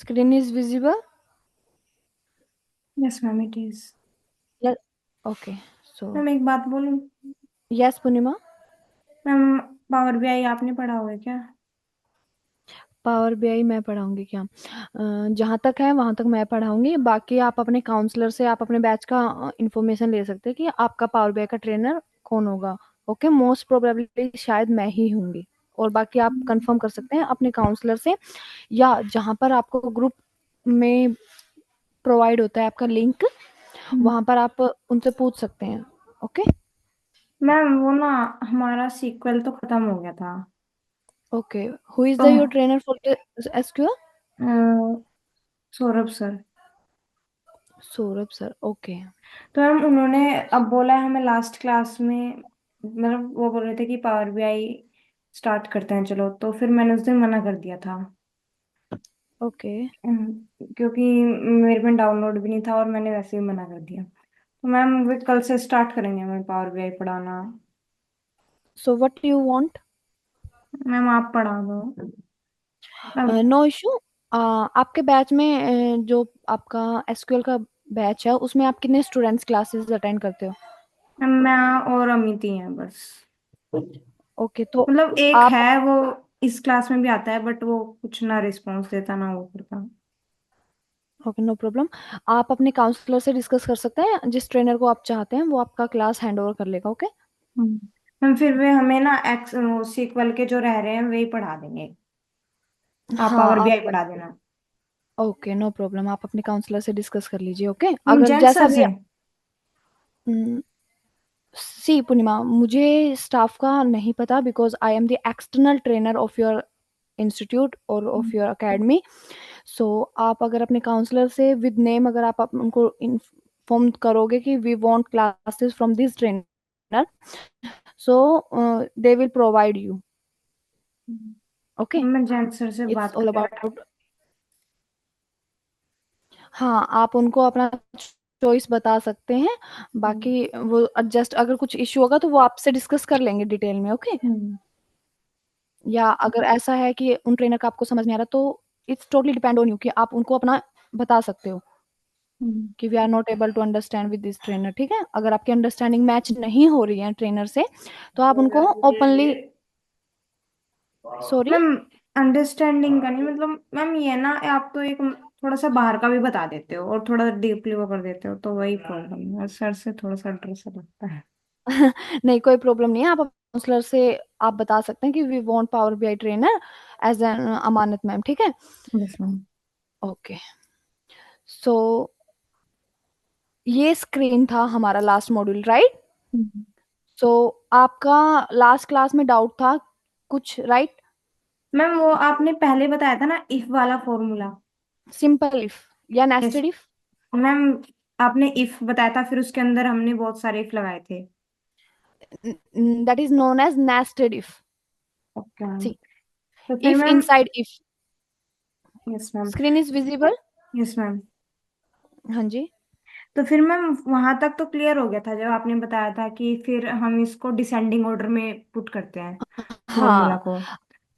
Screen is visible? Yes ma'am it is. Yes. Okay. So, ma'am एक बात बोलूं? yes, Punima. Ma'am power BI आपने पढ़ा हुआ है क्या? पावर बीआई मैं पढ़ाऊंगी क्या? जहाँ तक है वहां तक मैं पढ़ाऊंगी। बाकी आप अपने काउंसलर से, आप अपने बैच का इंफॉर्मेशन ले सकते हैं कि आपका पावर बीआई का ट्रेनर कौन होगा। ओके, मोस्ट प्रोबेबली शायद मैं ही होंगी। और बाकी आप कंफर्म कर सकते हैं अपने काउंसलर से, या जहाँ पर आपको ग्रुप में प्रोवाइड होता है आपका लिंक, हम्म। वहां पर आप उनसे पूछ सकते हैं। ओके। मैम वो ना, हमारा सीक्वल तो खत्म हो गया था। ओके, हु इज तो the your trainer for SQL? A, Saurabh sir. Saurabh sir, okay. तो मैम उन्होंने अब बोला है हमें लास्ट क्लास में, मतलब वो बोल रहे थे कि पावर बीआई स्टार्ट करते हैं चलो, तो फिर मैंने उस दिन मना कर दिया था। ओके, क्योंकि मेरे में डाउनलोड भी नहीं था और मैंने वैसे ही मना कर दिया। तो मैम वे कल से स्टार्ट करेंगे हमें पावर बीआई पढ़ाना। So what you want? Ma'am आप पढ़ा दो। Ma'am no issue. आपके बैच में जो आपका एसक्यूएल का बैच है, उसमें आप कितने स्टूडेंट्स क्लासेस अटेंड करते हो? मैं और अमित ही हैं बस। ओके, तो मतलब एक आप, है वो, इस क्लास में भी आता है बट वो कुछ ना रिस्पॉन्स देता ना वो करता। Okay, no problem. आप अपने काउंसलर से डिस्कस कर सकते हैं, जिस ट्रेनर को आप चाहते हैं वो आपका क्लास हैंड ओवर कर लेगा। ओके। मैम फिर वे हमें ना एक्स सीक्वल के जो रह रहे हैं वही पढ़ा देंगे। आप हाँ, पावर बीआई आप, पढ़ा देना। Okay, no problem. आप अपने काउंसलर से डिस्कस कर लीजिए। ओके, मैम अगर जैन जैसा सर भी, से। सी पूर्णिमा, मुझे स्टाफ का नहीं पता, because I am the external trainer of your institute और ऑफ योर अकेडमी। सो आप अगर अपने काउंसलर से विद नेम, अगर आप उनको इन्फॉर्म करोगे कि we want classes from this trainer, so they will provide you. Okay, मैं जैन सर से इट्स बात ऑल करके अबाउट, हाँ, आप उनको अपना चॉइस बता सकते हैं। हम्म। बाकी वो एडजस्ट, अगर कुछ इश्यू होगा तो वो आपसे डिस्कस कर लेंगे डिटेल में। ओके। हम्म। या अगर ऐसा है कि उन ट्रेनर का आपको समझ नहीं आ रहा, तो it's totally depend on you कि आप उनको अपना बता सकते हो हम्म। कि we are not able to understand with this trainer. ठीक है, अगर आपकी अंडरस्टैंडिंग मैच नहीं हो रही है ट्रेनर से, तो आप उनको ओपनली, सॉरी। मैम अंडरस्टैंडिंग का नहीं मतलब, मैम ये ना आप तो एक थोड़ा सा बाहर का भी बता देते हो और थोड़ा डीपली वो कर देते हो, तो वही प्रॉब्लम है, सर से थोड़ा सा डर सा लगता है। नहीं, कोई प्रॉब्लम नहीं है। आप काउंसलर से आप बता सकते हैं कि we want power BI trainer as an अमानत मैम। ठीक है। Yes ma'am. ओके। सो ये स्क्रीन था हमारा लास्ट मॉड्यूल, राइट? सो आपका लास्ट क्लास में डाउट था कुछ, राइट? मैम वो आपने पहले बताया था ना इफ वाला फॉर्मूला। सिंपल इफ या यस नेस्टेड इफ? मैम, आपने इफ बताया था फिर उसके अंदर हमने बहुत सारे इफ लगाए थे। That is known as nested if. Okay ma'am. See, तो फिर if ma'am. Inside if. Yes ma'am. Screen is visible? Yes ma'am. हाँ जी। तो फिर मैम वहां तक तो क्लियर हो गया था जब आपने बताया था कि फिर हम इसको डिसेंडिंग ऑर्डर में पुट करते हैं फॉर्मूला हाँ, को।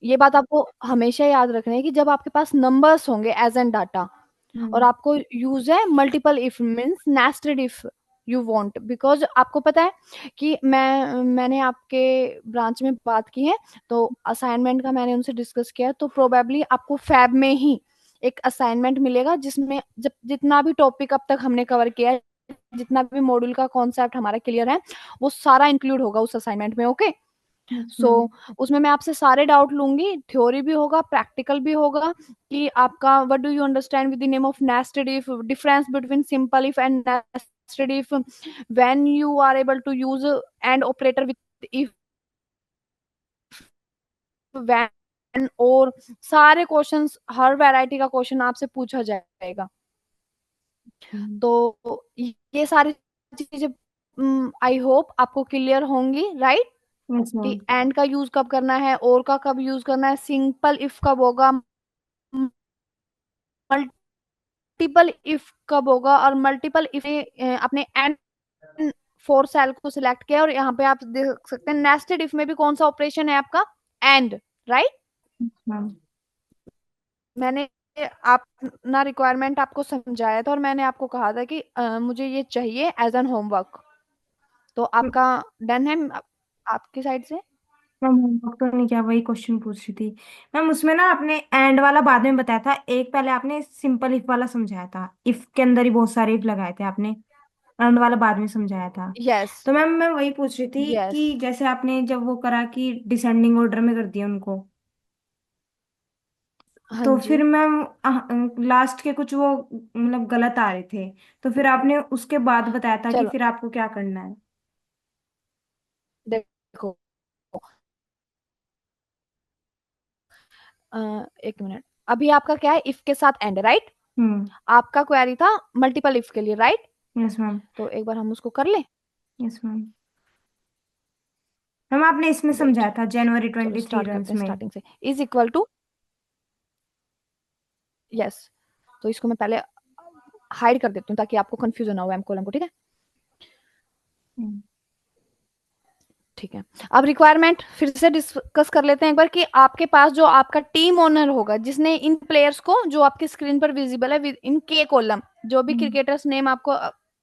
ये बात आपको हमेशा याद रखनी है कि जब आपके पास नंबर्स होंगे एज एन डाटा, और हम्म। आपको यूज है multiple if, means nested if you want, because आपको पता है कि मैंने आपके ब्रांच में बात की है, तो असाइनमेंट का मैंने उनसे डिस्कस किया है, तो प्रोबेबली आपको फैब में ही एक असाइनमेंट मिलेगा जिसमें जब जितना भी टॉपिक अब तक हमने कवर किया है, जितना भी मॉड्यूल का कॉन्सेप्ट हमारा क्लियर है, वो सारा इंक्लूड होगा उस असाइनमेंट में। ओके। Yes so ma'am. उसमें मैं आपसे सारे डाउट लूंगी, थ्योरी भी होगा, प्रैक्टिकल भी होगा, कि आपका what do you understand with the name of nested if, difference between simple if and nested if, when you are able to use and operator with if, when, और सारे questions, हर variety का question आपसे पूछा जाएगा। तो ये सारी चीजें आई होप आपको क्लियर होंगी, राइट? Yes ma'am. कि एंड का यूज कब करना है, और का कब यूज करना है, सिंपल इफ कब होगा, मल्टीपल इफ कब होगा, और मल्टीपल इफ अपने एंड फोर सेल को सिलेक्ट किया, और यहाँ पे आप देख सकते हैं नेस्टेड इफ में भी कौन सा ऑपरेशन है आपका, एंड, राइट? मैम। मैंने आप ना रिक्वायरमेंट आपको समझाया था और मैंने आपको कहा था कि मुझे ये चाहिए एज एन होमवर्क, तो आपका डन है आपकी साइड से। मैम होमवर्क तो नहीं किया, वही क्वेश्चन पूछ रही थी। मैम उसमें ना आपने एंड वाला बाद में बताया था, एक पहले आपने सिंपल इफ वाला समझाया था, इफ के अंदर ही बहुत सारे इफ लगाए थे आपने, एंड वाला बाद में समझाया था। यस। तो मैम मैं वही पूछ रही थी यस। कि जैसे आपने जब वो करा कि डिसेंडिंग ऑर्डर में कर दिया उनको, हाँ तो जी। फिर मैम लास्ट के कुछ वो मतलब गलत आ रहे थे, तो फिर आपने उसके बाद बताया था कि चलो फिर आपको क्या करना है। देखो, एक मिनट। अभी आपका क्या है, इफ के साथ एंड, राइट? हम्म। आपका क्वेरी था मल्टीपल इफ के लिए, राइट? Yes ma'am. तो एक बार हम उसको कर लें। Yes ma'am. मैम आपने इसमें वेट, समझाया था जनवरी चलो 23 स्टार्ट करते रन्स हैं में। स्टार्टिंग से। Is equal to, yes. तो इसको मैं पहले हाइड कर देती हूँ ताकि आपको कंफ्यूजन ना हो एम कोलन को, ठीक है? हम्म। ठीक है। अब रिक्वायरमेंट फिर से डिस्कस कर लेते हैं एक बार कि आपके पास जो आपका टीम ओनर होगा जिसने इन प्लेयर्स को, जो आपकी स्क्रीन पर विजिबल है इन के कॉलम, जो भी हम्म। क्रिकेटर्स नेम आपको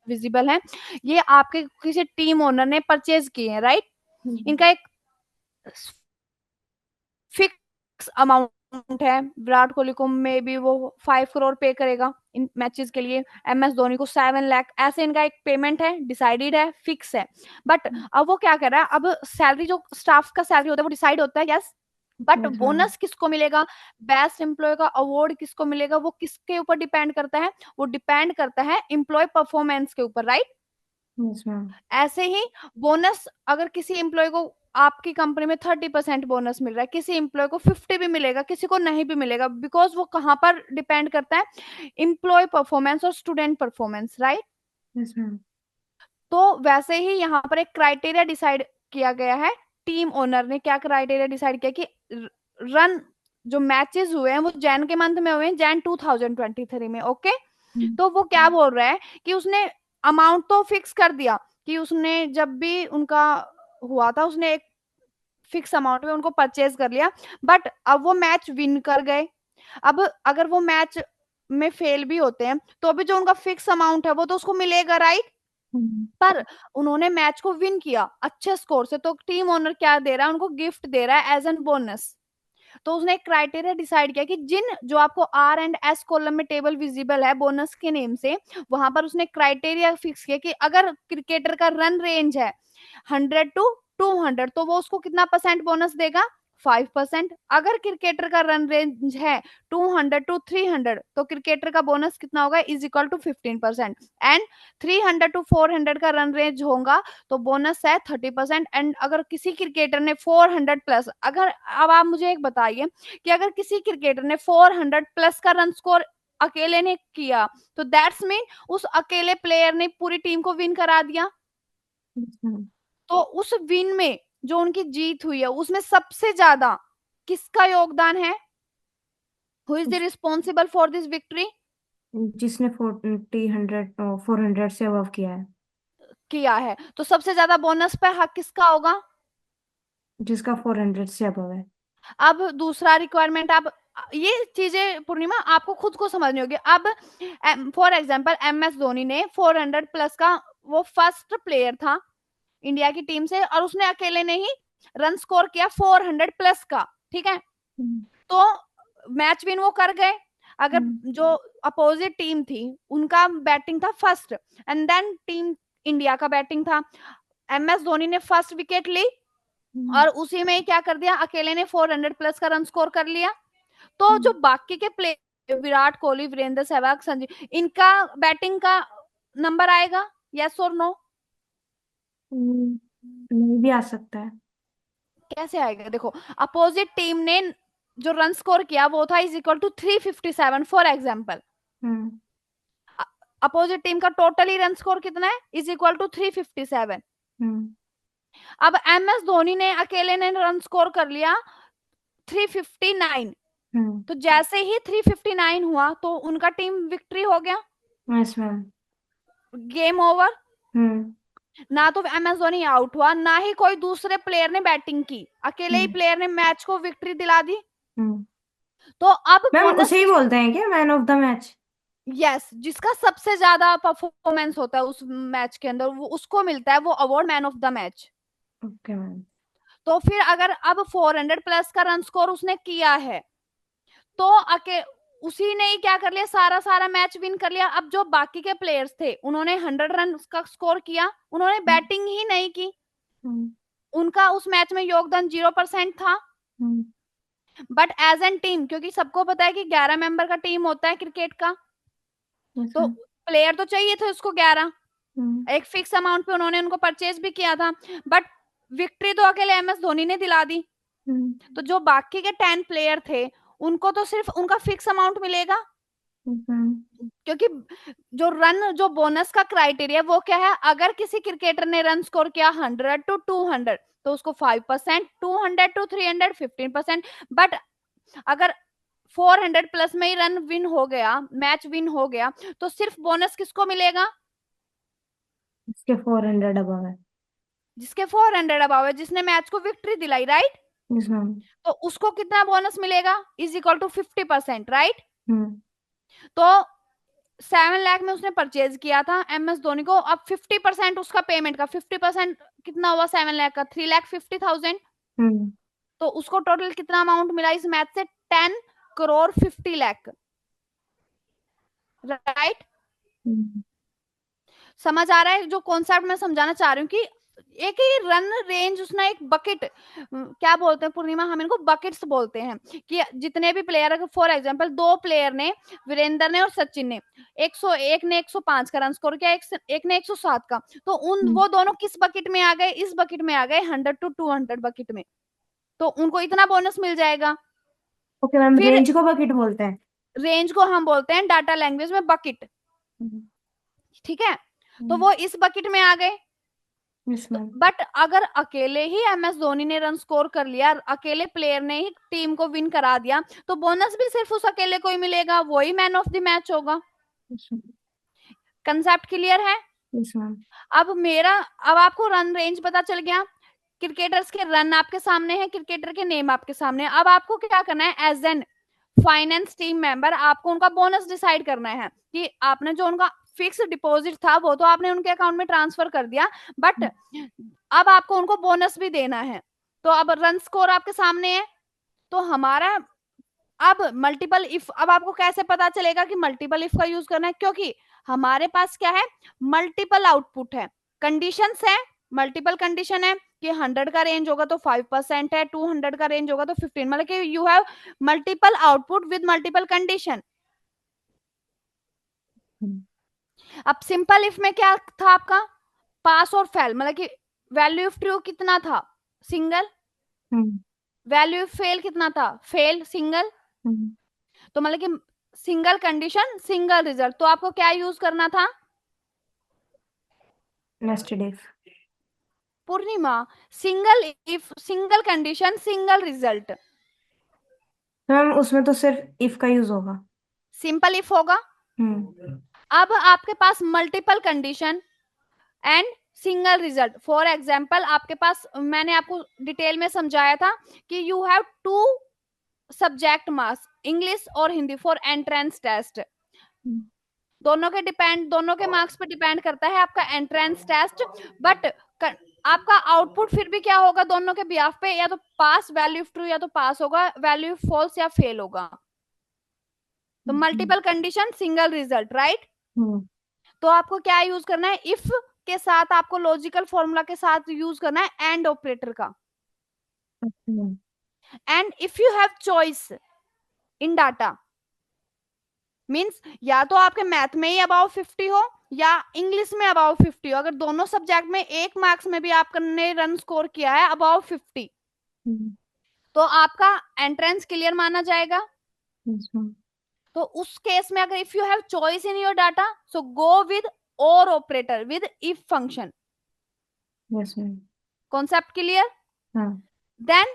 विजिबल है, ये आपके किसी टीम ओनर ने परचेज किए हैं, राइट? हम्म। इनका एक फिक्स अमाउंट है। विराट कोहली को मे बी वो 5 करोड़ पे करेगा इन मैचेस के लिए, MS धोनी को 7 लाख, ऐसे इनका एक पेमेंट है, डिसाइडेड है, फिक्स है। बट अब वो क्या कर रहा है, अब सैलरी जो स्टाफ का सैलरी होता है वो डिसाइड होता है, yes. But yes ma'am. Bonus किसको मिलेगा, बेस्ट एम्प्लॉय का अवार्ड किसको मिलेगा, वो किसके ऊपर डिपेंड करता है, वो डिपेंड करता है एम्प्लॉय परफॉर्मेंस के ऊपर, राइट? Yes ma'am. ऐसे ही बोनस, अगर किसी एम्प्लॉय को आपकी कंपनी में 30% बोनस मिल रहा है, किसी एम्प्लॉय को 50 भी मिलेगा, किसी को नहीं भी मिलेगा, बिकॉज वो कहाँ पर डिपेंड करता है, एम्प्लॉय परफॉर्मेंस और student performance, right? Yes ma'am. तो वैसे ही यहाँ पर एक क्राइटेरिया डिसाइड किया गया है। टीम ओनर ने क्या क्राइटेरिया डिसाइड किया कि रन जो मैचेस हुए हैं वो जैन के मंथ में हुए हैं, जैन 2023 में, ओके? तो वो क्या बोल रहा है कि उसने अमाउंट तो फिक्स कर दिया, कि उसने जब भी उनका हुआ था उसने एक फिक्स अमाउंट में उनको परचेज कर लिया, बट अब वो मैच विन कर गए। अब अगर वो मैच में फेल भी होते हैं तो अभी जो उनका फिक्स अमाउंट है वो तो उसको मिलेगा, राइट? हम्म। पर उन्होंने मैच को विन किया अच्छे स्कोर से, तो टीम ओनर क्या दे रहा है, उनको गिफ्ट दे रहा है एज एन बोनस। तो उसने एक क्राइटेरिया डिसाइड किया कि जिन, जो आपको R एंड S कॉलम में टेबल विजिबल है बोनस के नेम से, वहां पर उसने क्राइटेरिया फिक्स किया कि अगर क्रिकेटर का रन रेंज है 100 to 200, तो वो उसको कितना परसेंट बोनस देगा, 5%। अगर क्रिकेटर का रन रेंज है 200 to 300, तो क्रिकेटर का बोनस कितना होगा, is equal to 15%। And 300 to 400 का रन रेंज होगा तो बोनस है 30%। एंड अगर किसी क्रिकेटर ने 400+, अगर, अब आप मुझे एक बताइए कि अगर किसी क्रिकेटर ने 400+ का रन स्कोर अकेले ने किया, तो दैट्स मीन उस अकेले प्लेयर ने पूरी टीम को विन करा दिया। Yes ma'am. तो उस विन में जो उनकी जीत हुई है उसमें सबसे ज्यादा किसका योगदान है, who is the responsible for this victory? जिसने 400 से अबव किया है। किया है, तो सबसे ज्यादा बोनस पे हक किसका होगा? जिसका 400 से अबव है। अब दूसरा रिक्वायरमेंट, आप ये चीजें पूर्णिमा आपको खुद को समझनी होगी। अब फॉर एग्जांपल MS धोनी ने 400+ का, वो फर्स्ट प्लेयर था इंडिया की टीम से और उसने अकेले ने ही रन स्कोर किया 400+ का, ठीक है? हम्म। तो मैच विन वो कर गए। अगर हम्म। जो अपोजिट टीम थी उनका बैटिंग था first, and then team India का बैटिंग था, MS धोनी ने फर्स्ट विकेट ली हम्म। और उसी में ही क्या कर दिया, अकेले ने 400+ का रन स्कोर कर लिया। तो जो हम्म। बाकी के प्ले, विराट कोहली, वीरेंद्र सहवाग, संजू, इनका बैटिंग का नंबर आएगा, यस और नो? नहीं भी आ सकता है। कैसे आएगा, देखो, अपोजिट टीम ने जो रन स्कोर किया वो था is equal to 357 for example. Hmm. Opposite team का टोटली रन स्कोर कितना है, इज इक्वल टू 357। हम्म। अब MS धोनी ने अकेले ने रन स्कोर कर लिया 359। हम्म। तो जैसे ही 359 हुआ तो उनका टीम विक्ट्री हो गया, yes ma'am. Game over. Hmm. ना तो MS धोनी आउट हुआ, ना ही कोई दूसरे प्लेयर ने बैटिंग की, अकेले ही हम्म। प्लेयर ने मैच को विक्ट्री दिला दी। हम्म। तो अब मैम बोनस उसे ही किस, बोलते हैं क्या man of the match? Yes, जिसका सबसे ज्यादा परफॉर्मेंस होता है उस मैच के अंदर, वो उसको मिलता है वो award, man of the match. Okay ma'am. तो फिर अगर अब 400 प्लस का रन स्कोर उसने किया है, तो उसी ने ही क्या कर लिया, सारा सारा मैच विन कर लिया। अब जो बाकी के प्लेयर्स थे उन्होंने 100 रन का स्कोर किया, उन्होंने बैटिंग ही नहीं की, हम्म। उनका उस मैच में योगदान 0% था। हम्म। बट एज एन टीम, क्योंकि सबको पता है कि 11 मेंबर का टीम होता है क्रिकेट का, यस तो मैम। प्लेयर तो चाहिए थे उसको 11, हम्म। एक फिक्स अमाउंट पे उन्होंने उनको परचेज भी किया था। बट विक्ट्री तो अकेले एम एस धोनी ने दिला दी। हम्म। तो जो बाकी के 10 प्लेयर थे, उनको तो सिर्फ उनका फिक्स अमाउंट मिलेगा, मैम। क्योंकि जो बोनस का क्राइटेरिया वो क्या है, अगर किसी क्रिकेटर ने रन स्कोर किया 100 to 200, तो उसको 5%, 200 to 300 15%। बट अगर 400 प्लस में ही रन विन हो गया, मैच विन हो गया, तो सिर्फ बोनस किसको मिलेगा, इसके 400 अबव है। जिसके 400 अबाव है, जिसने मैच को विक्ट्री दिलाई, राइट। Yes ma'am. तो उसको कितना बोनस मिलेगा, is equal to 50%, right. Hmm. तो 7 लाख में उसने परचेज किया था एम एस धोनी को, अब 50% उसका पेमेंट का 50% कितना हुआ, 7 लाख का 3,50,000। हम्म। तो उसको टोटल कितना अमाउंट मिला इस मैच से, 10 crore 50 लाख, राइट। हम्म। समझ आ रहा है जो कॉन्सेप्ट मैं समझाना चाह रही हूँ, कि एक ही रन रेंज उसने एक बकेट, क्या बोलते हैं पूर्णिमा, हम इनको बकेट्स बोलते हैं, कि जितने भी प्लेयर, अगर फॉर एग्जांपल 2 प्लेयर ने, वीरेंद्र ने और सचिन ने, 101 ने 105 का रन स्कोर किया, एक ने 107 का, तो उन हम्म। वो दोनों किस बकेट में आ गए, इस बकेट में आ गए 100 to 200 बकेट में, तो उनको इतना बोनस मिल जाएगा। ओके मैम, फिर रेंज को बकेट बोलते हैं। रेंज को हम बोलते हैं डाटा लैंग्वेज में बकेट, हम्म। ठीक है। तो वो इस बकेट में आ गए। Yes ma'am. बट अगर अकेले ही एम एस धोनी ने रन स्कोर कर लिया, अकेले प्लेयर ने ही टीम को विन करा दिया, तो बोनस भी सिर्फ उस अकेले को ही मिलेगा, वही मैन ऑफ द मैच होगा। Yes ma'am. कंसेप्ट क्लियर है। Yes ma'am. अब आपको रन रेंज पता चल गया, क्रिकेटर्स के रन आपके सामने है, क्रिकेटर के नेम आपके सामने है। अब आपको क्या करना है, as an finance team member, आपको उनका बोनस डिसाइड करना है, कि आपने जो उनका फिक्स डिपॉजिट था वो तो आपने उनके अकाउंट में ट्रांसफर कर दिया, बट अब आपको उनको बोनस भी देना है। तो अब रन स्कोर आपके सामने है, तो हमारा अब मल्टीपल इफ, अब आपको कैसे पता चलेगा कि मल्टीपल इफ का यूज करना है, क्योंकि हमारे पास क्या है, मल्टीपल आउटपुट है, कंडीशंस है, मल्टीपल कंडीशन है, कि 100 का रेंज होगा तो 5% है, 200 का रेंज होगा तो 15, मतलब कि you have multiple output with multiple condition. अब सिंपल इफ में क्या था आपका, पास और फेल, मतलब कि वैल्यू ऑफ ट्रू कितना था, single, hmm. Value of fail कितना था, फेल सिंगल। हम्म। तो मतलब कि सिंगल कंडीशन सिंगल रिजल्ट, तो आपको क्या यूज करना था, nested if. Purnima, single if single condition single result, तो मैम उसमें तो सिर्फ इफ का यूज होगा। सिंपल इफ होगा। हम्म। अब आपके पास multiple condition and single result, for example आपके पास, मैंने आपको डिटेल में समझाया था कि you have 2 subject maths, English और हिंदी, फॉर एंट्रेंस टेस्ट, दोनों के मार्क्स पे डिपेंड करता है आपका एंट्रेंस टेस्ट। बट आपका आउटपुट फिर भी क्या होगा, दोनों के बिहाफ पे, या तो पास वैल्यू ट्रू, या तो पास होगा, वैल्यू फॉल्स या फेल होगा। तो multiple condition single result, right. Hmm. तो आपको क्या यूज करना है, इफ के साथ आपको लॉजिकल फॉर्मूला के साथ यूज करना है एंड ऑपरेटर का। And if you have choice in data, means या तो आपके मैथ में ही अबाउ 50 हो, या इंग्लिश में अबाउ 50 हो, अगर दोनों सब्जेक्ट में एक मार्क्स में भी आपने रन स्कोर किया है अबाउ 50, तो आपका एंट्रेंस क्लियर माना जाएगा। Yes ma'am. तो उस केस में अगर if you have choice in your data, so go with or operator with if function. Yes ma'am. Concept clear. हाँ। देन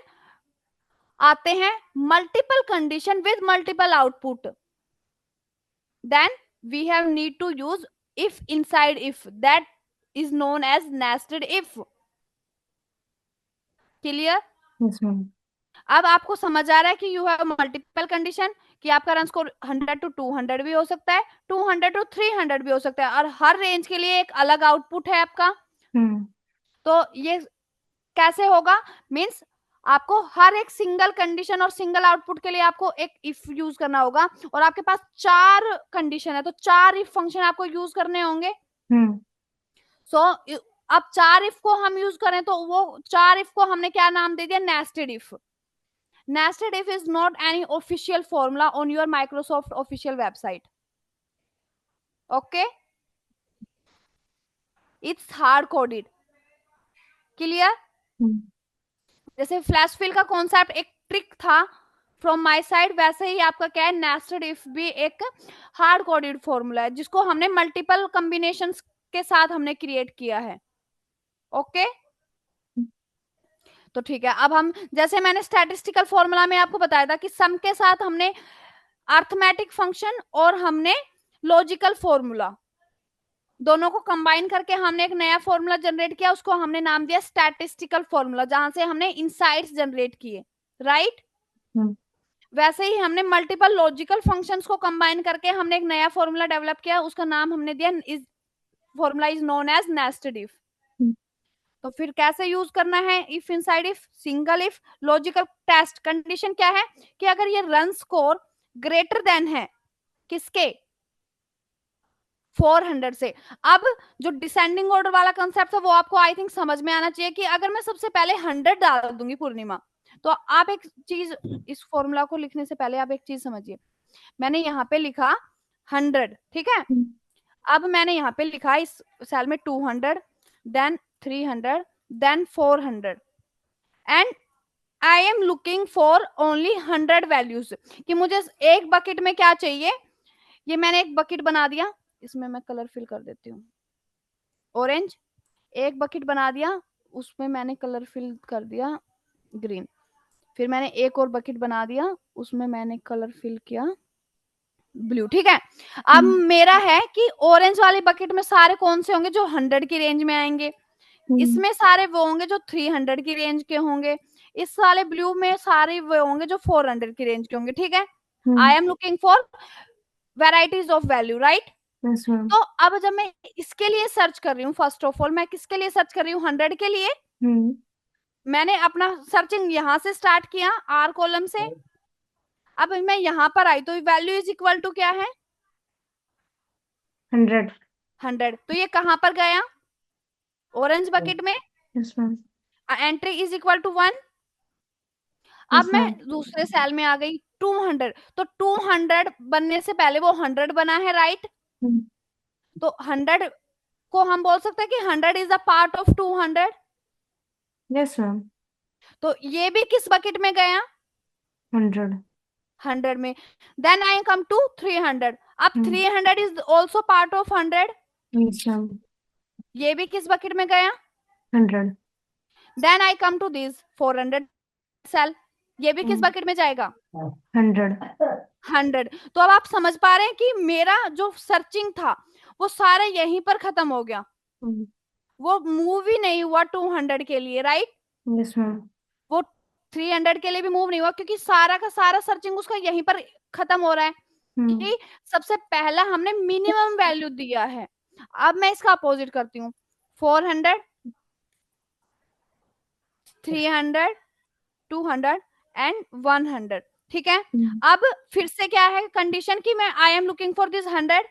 आते हैं multiple condition with multiple output, then we have need to use if inside if, that is known as nested if, clear। यस ma'am. अब आपको समझ आ रहा है कि यू हैव मल्टीपल कंडीशन, कि आपका रन स्कोर 100 to 200 भी हो सकता है, 200 to 300 भी हो सकता है, और हर रेंज के लिए एक अलग आउटपुट है आपका। हम्म। तो ये कैसे होगा, मीन्स आपको हर एक सिंगल कंडीशन और सिंगल आउटपुट के लिए आपको एक इफ यूज करना होगा, और आपके पास 4 कंडीशन है तो 4 इफ फंक्शन आपको यूज करने होंगे। हम्म। सो अब 4 इफ को हम यूज करें तो वो 4 इफ को हमने क्या नाम दे दिया, nested if. Nested if is not any official formula on your Microsoft official website. Okay? It's hard coded. Clear? हम्म। जैसे फ्लैश फिल का कॉन्सेप्ट एक ट्रिक था फ्रॉम माय साइड, वैसे ही आपका क्या है, नेस्टेड इफ भी एक हार्ड कोडेड फॉर्मूला है जिसको हमने मल्टीपल कॉम्बिनेशन के साथ हमने क्रिएट किया है। Okay okay? तो ठीक है, अब हम जैसे मैंने स्टैटिस्टिकल फॉर्मूला में आपको बताया था कि सम के साथ हमने अर्थमेटिक फंक्शन और हमने लॉजिकल फॉर्मूला दोनों को कंबाइन करके हमने एक नया फॉर्मूला जनरेट किया, उसको हमने नाम दिया स्टैटिस्टिकल फॉर्मूला, जहां से हमने इनसाइट्स जनरेट किए, राइट। हम्म। वैसे ही हमने मल्टीपल लॉजिकल फंक्शंस को कंबाइन करके हमने एक नया फॉर्मूला डेवलप किया, उसका नाम हमने दिया is formula is known as nested if. Hmm. तो फिर कैसे यूज करना है, if inside if, single if, logical test. Condition क्या है कि अगर ये रन स्कोर ग्रेटर देन है किसके, 400 से। अब जो डिसेंडिंग ऑर्डर वाला कंसेप्ट है वो आपको आई थिंक समझ में आना चाहिए कि अगर मैं सबसे पहले 100 डाल दूंगी पूर्णिमा, तो आप एक चीज, इस फॉर्मूला को लिखने से पहले आप एक चीज समझिए। मैंने यहाँ पे लिखा 100, ठीक है। हम्म। अब मैंने यहाँ पे लिखा इस सेल में 200, then 300, then 400, and I am looking for only 100 values, कि मुझे एक बकेट में क्या चाहिए। ये मैंने एक बकेट बना दिया, इसमें मैं कलर फिल कर देती हूँ, ऑरेंज। एक बकेट बना दिया, उसमें मैंने कलर फिल कर दिया ग्रीन। फिर मैंने एक और बकेट बना दिया, उसमें मैंने कलर फिल किया ब्लू, ठीक है। अब हम्म। मेरा है कि ऑरेंज वाली बकेट में सारे कौन से होंगे जो 100 की रेंज में आएंगे, हम्म। इसमें सारे वो होंगे जो 300 की रेंज के होंगे, इस वाले ब्लू में सारे वो होंगे जो 400 की रेंज के होंगे, ठीक है। Hmm. I am looking for varieties of value, right. Yes ma'am. तो अब जब मैं इसके लिए सर्च कर रही हूँ, फर्स्ट ऑफ ऑल मैं किसके लिए सर्च कर रही हूँ, 100 के लिए। हम्म। मैंने अपना सर्चिंग यहां से स्टार्ट किया, आर कॉलम से। अब मैं यहां पर आई तो वैल्यू इज इक्वल टू क्या है, 100। 100। तो ये कहां पर गया, ऑरेंज बकेट में। Yes ma'am. Entry is equal to 1। अब यस मैं मैम। दूसरे सेल में आ गई 200, तो 200 बनने से पहले वो 100 बना है, राइट। हम्म। तो 100 को हम बोल सकते हैं कि 100 is a part of 200। Yes ma'am. तो ये भी किस बकेट में गया, 100। 100 में। Then I come to 300। अब hmm. 300 is also part of 100, yes ma'am. ये भी किस बकेट में गया। 100। Then I come to this 400 cell, ये भी किस बकेट में जाएगा, 100। 100। तो अब आप समझ पा रहे हैं कि मेरा जो सर्चिंग था वो सारा यहीं पर खत्म हो गया, वो मूव ही नहीं हुआ 200 के लिए, राइट। Yes ma'am. वो 300 के लिए भी मूव नहीं हुआ, क्योंकि सारा का सारा सर्चिंग उसका यहीं पर खत्म हो रहा है, हम्म। कि सबसे पहला हमने मिनिमम वैल्यू दिया है। अब मैं इसका अपोजिट करती हूँ, 400, 300, 200 एंड 100, ठीक है। अब फिर से क्या है कंडीशन की, मैं आई एम लुकिंग फॉर दिस 100।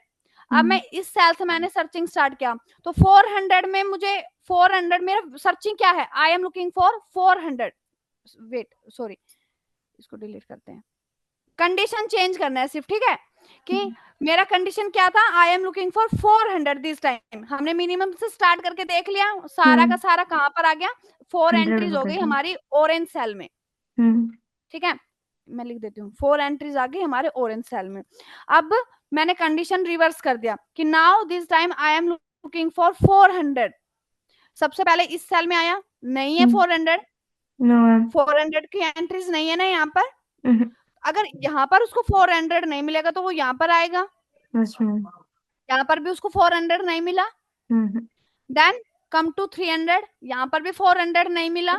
अब मैं इस सेल से मैंने सर्चिंग स्टार्ट किया, तो 400 में मुझे 400 मेरा सर्चिंग क्या है, I am looking for 400। Wait sorry, इसको डिलीट करते हैं, कंडीशन चेंज करना है सिर्फ, ठीक है। कि मेरा कंडीशन क्या था, आई am looking for 400 this time. हमने मिनिमम से स्टार्ट करके देख लिया, सारा का सारा कहां पर आ गया, 4 100 एंट्रीज हो गई बकेट में। हमारी ऑरेंज सेल में, हम्म। ठीक है। मैं लिख देती हूँ, 4 एंट्रीज आ गई हमारे ऑरेंज सेल में। अब मैंने कंडीशन रिवर्स कर दिया कि now this time I am looking for 400। सबसे पहले इस सेल में आया, नहीं है 400, नो मैम। 400 की एंट्रीज नहीं है ना यहाँ पर। अगर यहाँ पर उसको 400 नहीं मिलेगा तो वो यहाँ पर आएगा, यस मैम। यहाँ पर भी उसको 400 नहीं मिला। देन कम टू 300, यहाँ पर भी 400 नहीं मिला।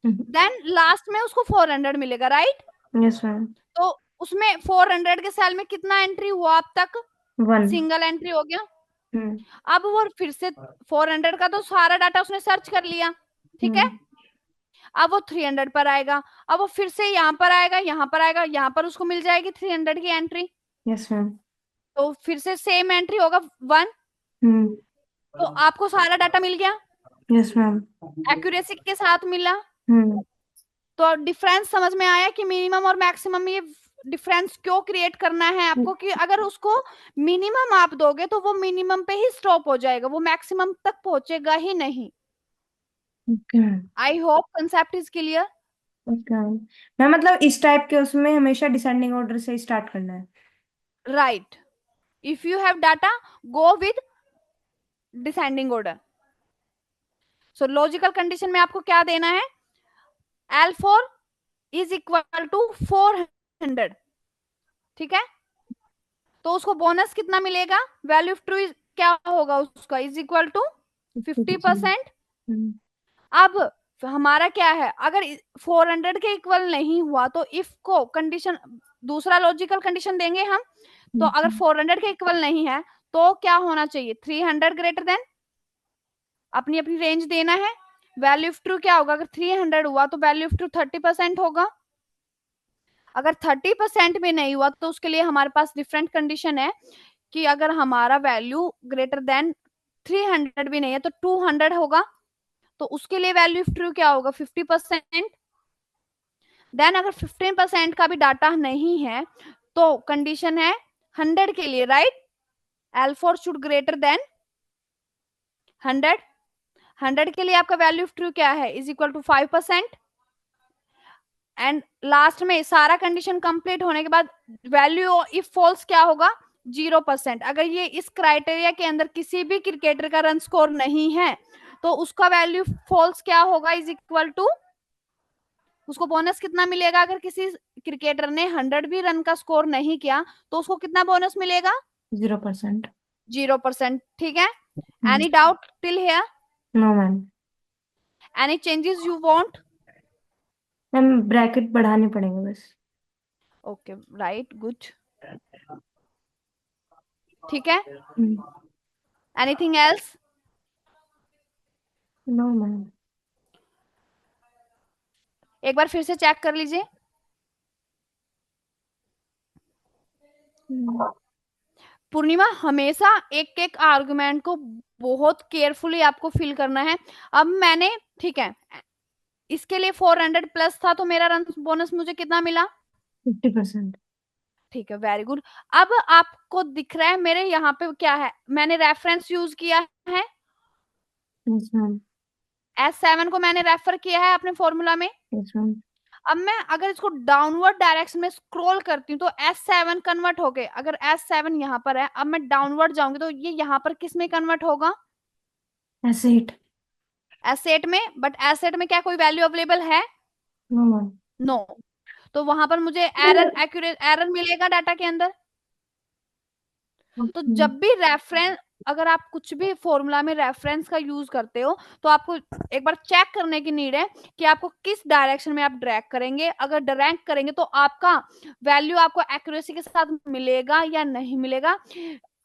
देन लास्ट में उसको 400 मिलेगा, राइट? Yes ma'am. तो उसमें 400 के सेल में कितना एंट्री हुआ अब तक? 1। सिंगल एंट्री हो गया। हम्म। अब वो फिर से 400 का तो सारा डाटा उसने सर्च कर लिया, ठीक है। हम्म। अब वो 300 पर आएगा, अब वो फिर से यहाँ पर आएगा, यहाँ पर आएगा, यहाँ पर उसको मिल जाएगी 300 की एंट्री। Yes ma'am. तो फिर से सेम एंट्री होगा 1। हम्म। तो आपको सारा डाटा मिल गया, यस मैम। एक्यूरेसी के साथ मिला। हम्म। तो डिफरेंस समझ में आया कि मिनिमम और मैक्सिमम, ये डिफरेंस क्यों क्रिएट करना है आपको, कि अगर उसको मिनिमम आप दोगे तो वो मिनिमम पे ही स्टॉप हो जाएगा, वो मैक्सिमम तक पहुंचेगा ही नहीं। Okay. I hope concept is clear. Okay ma'am, मतलब इस टाइप के उसमें हमेशा डिसेंडिंग ऑर्डर से स्टार्ट करना है। Right, if you have data, go with descending order. So logical condition में आपको क्या देना है, L4 इज इक्वल टू 400, ठीक है। तो उसको बोनस कितना मिलेगा, वैल्यू ऑफ ट्रू क्या होगा उसका, इज इक्वल टू 50%। 50%। अब हमारा क्या है, अगर 400 के इक्वल नहीं हुआ तो इफ को कंडीशन, दूसरा लॉजिकल कंडीशन देंगे हम। तो अगर 400 के इक्वल नहीं है तो क्या होना चाहिए, 300 ग्रेटर देन, अपनी अपनी रेंज देना है। वैल्यू ऑफ ट्रू क्या होगा, अगर 300 हुआ तो वैल्यू ऑफ ट्रू 30% होगा। अगर 30% में नहीं हुआ तो उसके लिए हमारे पास डिफरेंट कंडीशन है, कि अगर हमारा वैल्यू ग्रेटर देन 300 भी नहीं है तो 200 होगा। तो उसके लिए वैल्यू ऑफ ट्रू क्या होगा, 50%। देन अगर 15% का भी डाटा नहीं है तो कंडीशन है 100 के लिए, right, L4 should greater than 100। 100 के लिए आपका वैल्यू ऑफ ट्रू क्या है, is equal to 5%। And last में सारा कंडीशन कंप्लीट होने के बाद वैल्यू इफ फॉल्स क्या होगा, 0%। अगर ये इस क्राइटेरिया के अंदर किसी भी क्रिकेटर का रन स्कोर नहीं है तो उसका वैल्यू फॉल्स क्या होगा, इज इक्वल टू, उसको बोनस कितना मिलेगा, अगर किसी क्रिकेटर ने 100 भी रन का स्कोर नहीं किया तो उसको कितना बोनस मिलेगा, 0%। 0%, ठीक है। Any doubt till here, no ma'am. Any changes you want? Ma'am bracket बढ़ाने पड़ेंगे बस। ओके, राइट, गुड, ठीक है। Anything else? No ma'am. एक बार फिर से चेक कर लीजिए। पूर्णिमा, हमेशा एक एक आर्गुमेंट को बहुत केयरफुली आपको फिल करना है। अब मैंने, ठीक है, इसके लिए 400 प्लस था तो मेरा रन बोनस मुझे कितना मिला, 50%। ठीक है, वेरी गुड। अब आपको दिख रहा है मेरे यहाँ पे क्या है, मैंने रेफरेंस यूज किया है, यस मैम। S7 को मैंने रेफर किया है अपने फॉर्मूला में। Yes ma'am. अब मैं अगर इसको डाउनवर्ड डायरेक्शन में स्क्रॉल करती हूँ तो S7 कन्वर्ट हो गए, अगर S7 यहाँ पर है, अब मैं डाउनवर्ड जाऊंगी तो ये यहाँ पर किस में कन्वर्ट होगा, एसेट। एसेट में। बट एसेट में क्या कोई वैल्यू अवेलेबल है, नो मैम। नो। तो वहां पर मुझे एरर, एक्यूरेट एरर मिलेगा डाटा के अंदर। तो जब भी रेफरेंस, अगर आप कुछ भी फॉर्मूला में रेफरेंस का यूज करते हो तो आपको एक बार चेक करने की नीड है कि आपको किस डायरेक्शन में आप ड्रैग करेंगे। अगर ड्रैग करेंगे तो आपका वैल्यू आपको एक्यूरेसी के साथ मिलेगा या नहीं मिलेगा।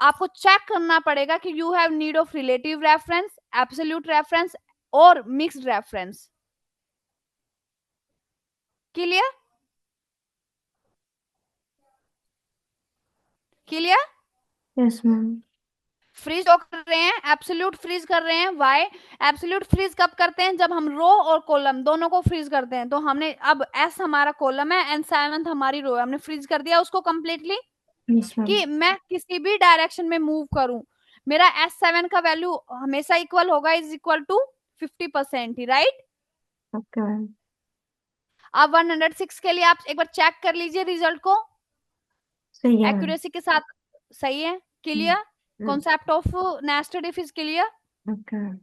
आपको चेक करना पड़ेगा कि you have need of relative reference, absolute reference और mixed reference. Clear? Clear? Yes ma'am. Freeze कर रहे हैं, एब्सोल्यूट फ्रीज कर रहे हैं, वाई? एब्सोल्यूट फ्रीज कब करते हैं, जब हम रो और कॉलम दोनों को फ्रीज करते हैं। तो हमने अब एस हमारा कॉलम है एंड सेवंथ हमारी रो है, हमने फ्रीज कर दिया उसको कंप्लीटली, यस मैम। कि मैं किसी भी डायरेक्शन में मूव करूं मेरा S7 का वैल्यू हमेशा इक्वल होगा, इज इक्वल टू 50% ही, राइट। Okay ma'am. अब 106 के लिए आप एक बार चेक कर लीजिए रिजल्ट को, सही है मैम। एक्यूरेसी के साथ सही है, clear, concept of nested if is clear. Okay ma'am.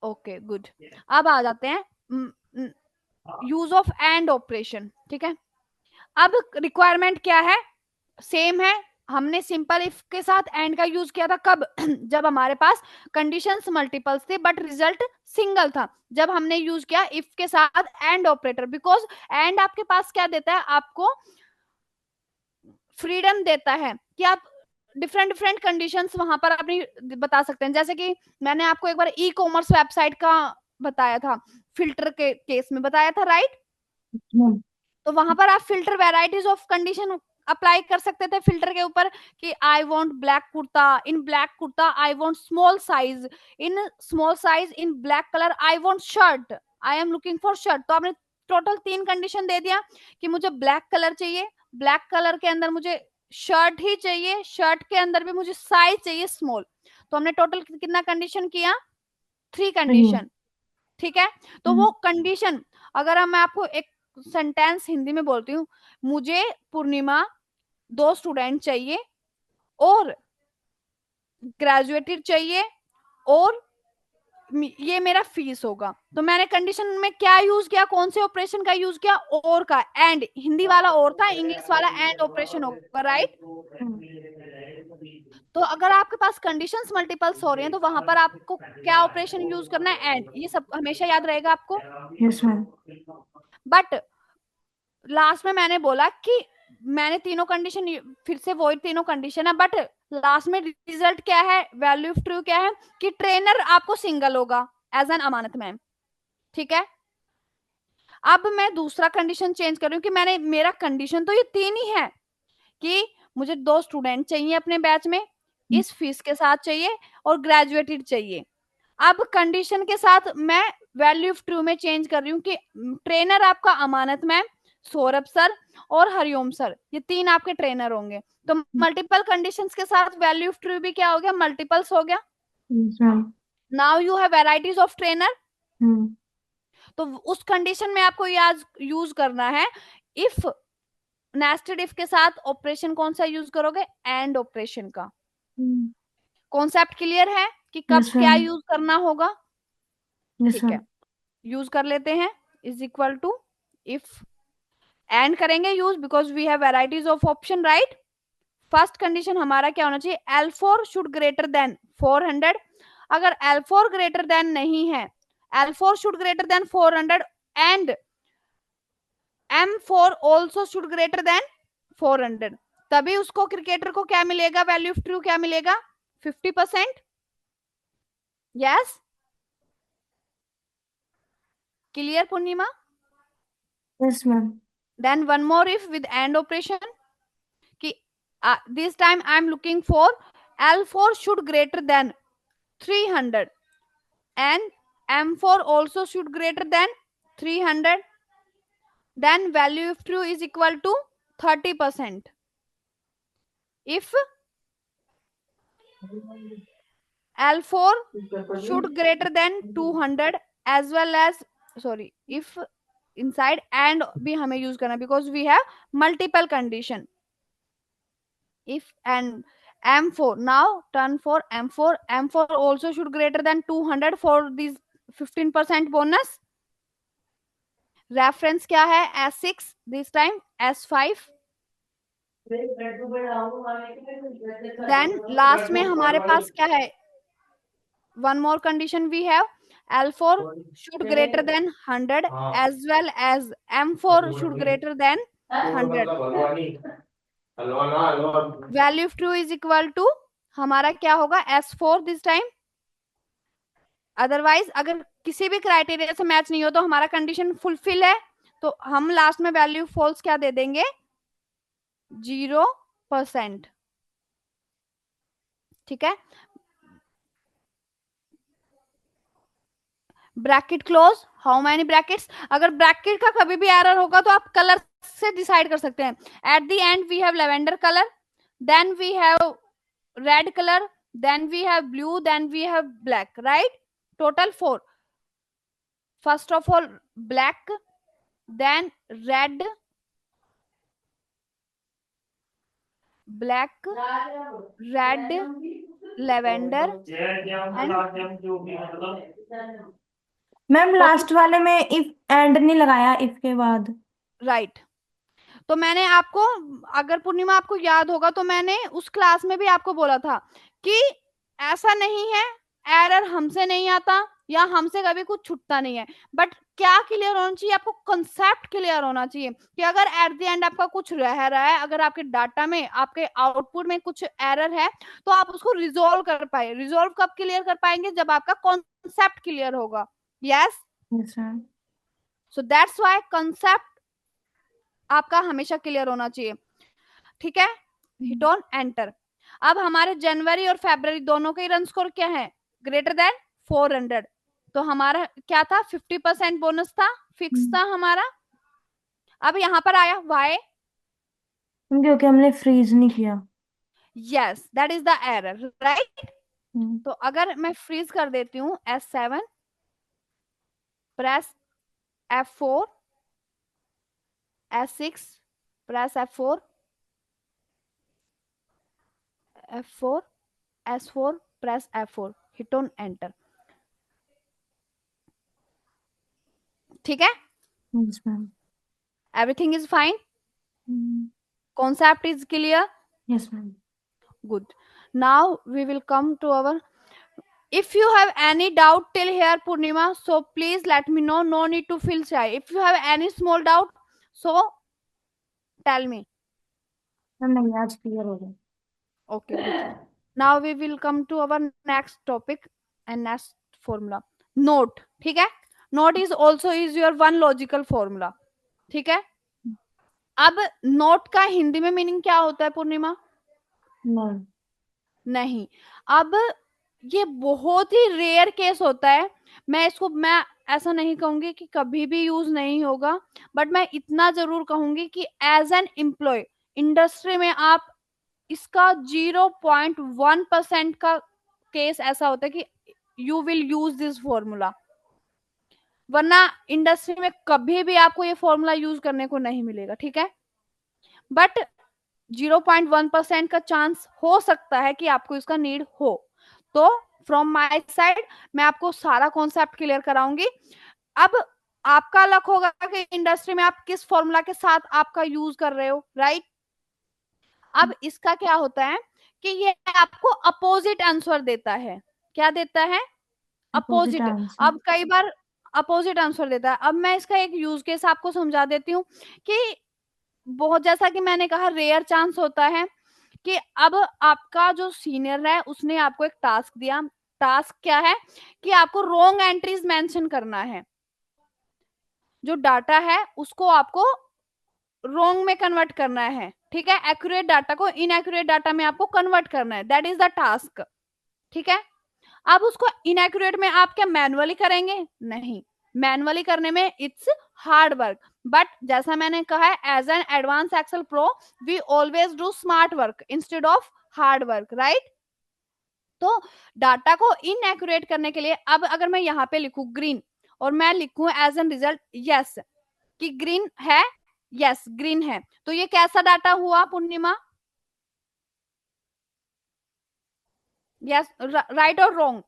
Okay, good. अब आ जाते हैं यूज ऑफ एंड ऑपरेशन, ठीक है। अब रिक्वायरमेंट क्या है, सेम है, हमने सिंपल इफ के साथ एंड का यूज किया था कब? जब हमारे पास कंडीशंस मल्टीपल्स थे बट रिजल्ट सिंगल था, जब हमने यूज किया इफ के साथ एंड ऑपरेटर। बिकॉज एंड आपके पास क्या देता है, आपको फ्रीडम देता है कि आप डिफरेंट डिफरेंट कंडीशंस वहां पर अपनी बता सकते हैं। जैसे कि मैंने आपको एक बार ई कॉमर्स वेबसाइट का बताया था, फिल्टर के केस में बताया था, राइट? हम्म। तो वहां पर आप filter varieties of condition apply कर सकते थे फिल्टर के ऊपर, कि I want black kurta, in black kurta I want small size, in small size in black colour I want shirt, I am looking for shirt. तो आपने टोटल 3 कंडीशन दे दिया कि मुझे ब्लैक कलर चाहिए, ब्लैक कलर के अंदर मुझे शर्ट ही चाहिए, शर्ट के अंदर भी मुझे साइज चाहिए स्मॉल। तो हमने टोटल कितना कंडीशन किया? 3 कंडीशन। ठीक है? तो वो हम्म। कंडीशन, अगर मैं आपको एक सेंटेंस हिंदी में बोलती हूँ, मुझे पूर्णिमा 2 स्टूडेंट चाहिए और ग्रेजुएटेड चाहिए और ये मेरा फीस होगा। तो मैंने कंडीशन में क्या यूज किया, कौन से ऑपरेशन का यूज किया? और का, एंड। हिंदी वाला और था, इंग्लिश वाला एंड ऑपरेशन होगा, राइट? तो अगर आपके पास कंडीशंस मल्टीपल्स हो रही हैं तो वहां पर आपको क्या ऑपरेशन यूज करना है? एंड। ये सब हमेशा याद रहेगा आपको। Yes ma'am. बट लास्ट में मैंने बोला कि मैंने तीनों कंडीशन, फिर से वही तीनों कंडीशन है, बट लास्ट में रिजल्ट क्या है, वैल्यू ऑफ ट्रू क्या है, कि ट्रेनर आपको सिंगल होगा एज एन अमानत मैम। ठीक है? अब मैं दूसरा कंडीशन चेंज कर रही हूँ कि मैंने, मेरा कंडीशन तो ये 3 ही है कि मुझे 2 स्टूडेंट चाहिए अपने बैच में, इस फीस के साथ चाहिए और ग्रेजुएटेड चाहिए। अब कंडीशन के साथ मैं वैल्यू ऑफ ट्रू में चेंज कर रही हूँ कि ट्रेनर आपका अमानत मैम, सौरभ सर और हरिओम सर, ये 3 आपके ट्रेनर होंगे। तो मल्टीपल कंडीशंस के साथ वैल्यू ऑफ ट्रू भी क्या हो गया? मल्टीपल्स हो गया। Yes ma'am. Now you have varieties of trainer. Hmm. तो उस कंडीशन में आपको याद यूज करना है इफ, नेस्टेड इफ के साथ ऑपरेशन कौन सा यूज करोगे? एंड ऑपरेशन का। कॉन्सेप्ट क्लियर है कि कब यस क्या मैम। यूज करना होगा? यस ठीक है, मैम। यूज कर लेते हैं। Is equal to, if and करेंगे use, because we have varieties of option, right? First condition हमारा क्या होना चाहिए? L4 should greater than 400। अगर L4 ग्रेटर देन नहीं है, L4 should greater than 400 and M4 also should greater than 400, तभी उसको क्रिकेटर को क्या मिलेगा? वैल्यू ऑफ ट्रू क्या मिलेगा? 50%। Yes, clear Purnima? Yes ma'am. Then one more if with and operation, कि this time I am looking for L4 should greater than 300 and M4 also should greater than 300, then value of true is equal to 30%. If L4 should greater than 200 as well as, sorry, if inside and भी हमें use करना, because we have multiple condition. If and M4, now turn for M4, M4 also should greater than 200 for this 15% bonus. Reference क्या है? S6, this time S5। Then last में हमारे पास क्या है? One more condition we have, L4 should greater than 100 as well as M4 should greater than 100। Value of true is equal to, हमारा क्या होगा? S4 this time. अदरवाइज अगर किसी भी क्राइटेरिया से मैच नहीं हो तो हमारा कंडीशन फुलफिल है, तो हम लास्ट में वैल्यू फॉल्स क्या दे देंगे? 0%। ठीक है? Bracket close, how many brackets? अगर ब्रैकेट का कभी भी एरर होगा तो आप कलर से डिसाइड कर सकते हैं। At the end we have lavender colour, then we have red colour, then we have blue, then we have black, right? Total 4। First of all black, then red, black, red, lavender and ma'am total, last वाले में if and नहीं लगाया if के बाद। Right. तो मैंने आपको, अगर पूर्णिमा आपको याद होगा, तो मैंने उस क्लास में भी आपको बोला था कि ऐसा नहीं है, एरर हमसे नहीं आता या हमसे कभी कुछ छूटता नहीं है, बट क्या क्लियर होना चाहिए आपको, कंसेप्ट क्लियर होना चाहिए कि अगर एट द एंड आपका कुछ रह रहा है, अगर आपके डाटा में, आपके आउटपुट में कुछ एरर है, तो आप उसको रिजोल्व कर पाए। रिजोल्व कब क्लियर कर पाएंगे, जब आपका कॉन्सेप्ट क्लियर होगा। Yes, yes ma'am. So that's why concept आपका हमेशा क्लियर होना चाहिए। ठीक है, हिट ऑन एंटर। अब हमारे जनवरी और फरवरी दोनों के रन स्कोर क्या है, ग्रेटर देन 400। तो हमारा क्या था, 50% बोनस था, फिक्स था हमारा। अब यहां पर आया वाई, क्योंकि हमने फ्रीज नहीं किया। Yes that is the error, right. Hmm. तो अगर मैं फ्रीज कर देती हूँ S7, press F4, S6, press F4, F4, S4, press F4, hit on enter. ठीक है, yes ma'am. Everything is fine, concept is clear. यस मैम। Good. Now we will come to our, if you have any doubt till here Purnima, so please let me know, no need to feel shy. If you have any small doubt, so tell me. Ma'am नहीं, आज clear हो गया। Okay, good. Now we will come to our next topic and next formula, note. ठीक है, note is also is your one logical formula. ठीक है, अब note का हिंदी में मीनिंग क्या होता है पूर्णिमा? नहीं। नहीं। अब ये बहुत ही रेयर केस होता है, मैं ऐसा नहीं कहूंगी कि कभी भी यूज नहीं होगा, बट मैं इतना जरूर कहूंगी कि एज एन एम्प्लॉय इंडस्ट्री में आप इसका 0.1% का केस ऐसा होता है कि you will use this formula, वरना इंडस्ट्री में कभी भी आपको ये फॉर्मूला यूज करने को नहीं मिलेगा। ठीक है, बट 0.1% का चांस हो सकता है कि आपको इसका नीड हो। तो फ्रॉम माय साइड मैं आपको सारा कॉन्सेप्ट क्लियर कराऊंगी। अब आपका लक होगा कि इंडस्ट्री में आप किस फॉर्मूला के साथ आपका यूज कर रहे हो, राइट। अब इसका क्या होता है कि ये आपको अपोजिट आंसर देता है। क्या देता है? Opposite opposite. आंसर। अब कई बार अपोजिट आंसर देता है। अब मैं इसका एक यूज केस आपको समझा देती हूँ कि बहुत, जैसा कि मैंने कहा, रेयर चांस होता है कि अब आपका जो सीनियर है उसने आपको एक टास्क दिया। टास्क क्या है कि आपको रॉन्ग एंट्रीज मेंशन करना है, जो डाटा है उसको आपको रॉन्ग में कन्वर्ट करना है। ठीक है, एक्यूरेट डाटा को इनएक्यूरेट डाटा में आपको कन्वर्ट करना है, दैट इज द टास्क। ठीक है, अब उसको इनएक्यूरेट में आप क्या मैनुअली करेंगे? नहीं, मैनुअली करने में इट्स हार्ड वर्क। बट जैसा मैंने कहा है, as an advance Excel pro we always do smart work instead of hard work, right. तो डाटा को इनएक्यूरेट करने के लिए, अब अगर मैं यहाँ पे लिखूं ग्रीन और मैं लिखूं एज एन रिजल्ट यस कि ग्रीन है, यस ग्रीन है, तो ये कैसा डाटा हुआ पूर्णिमा? यस, राइट और रॉन्ग?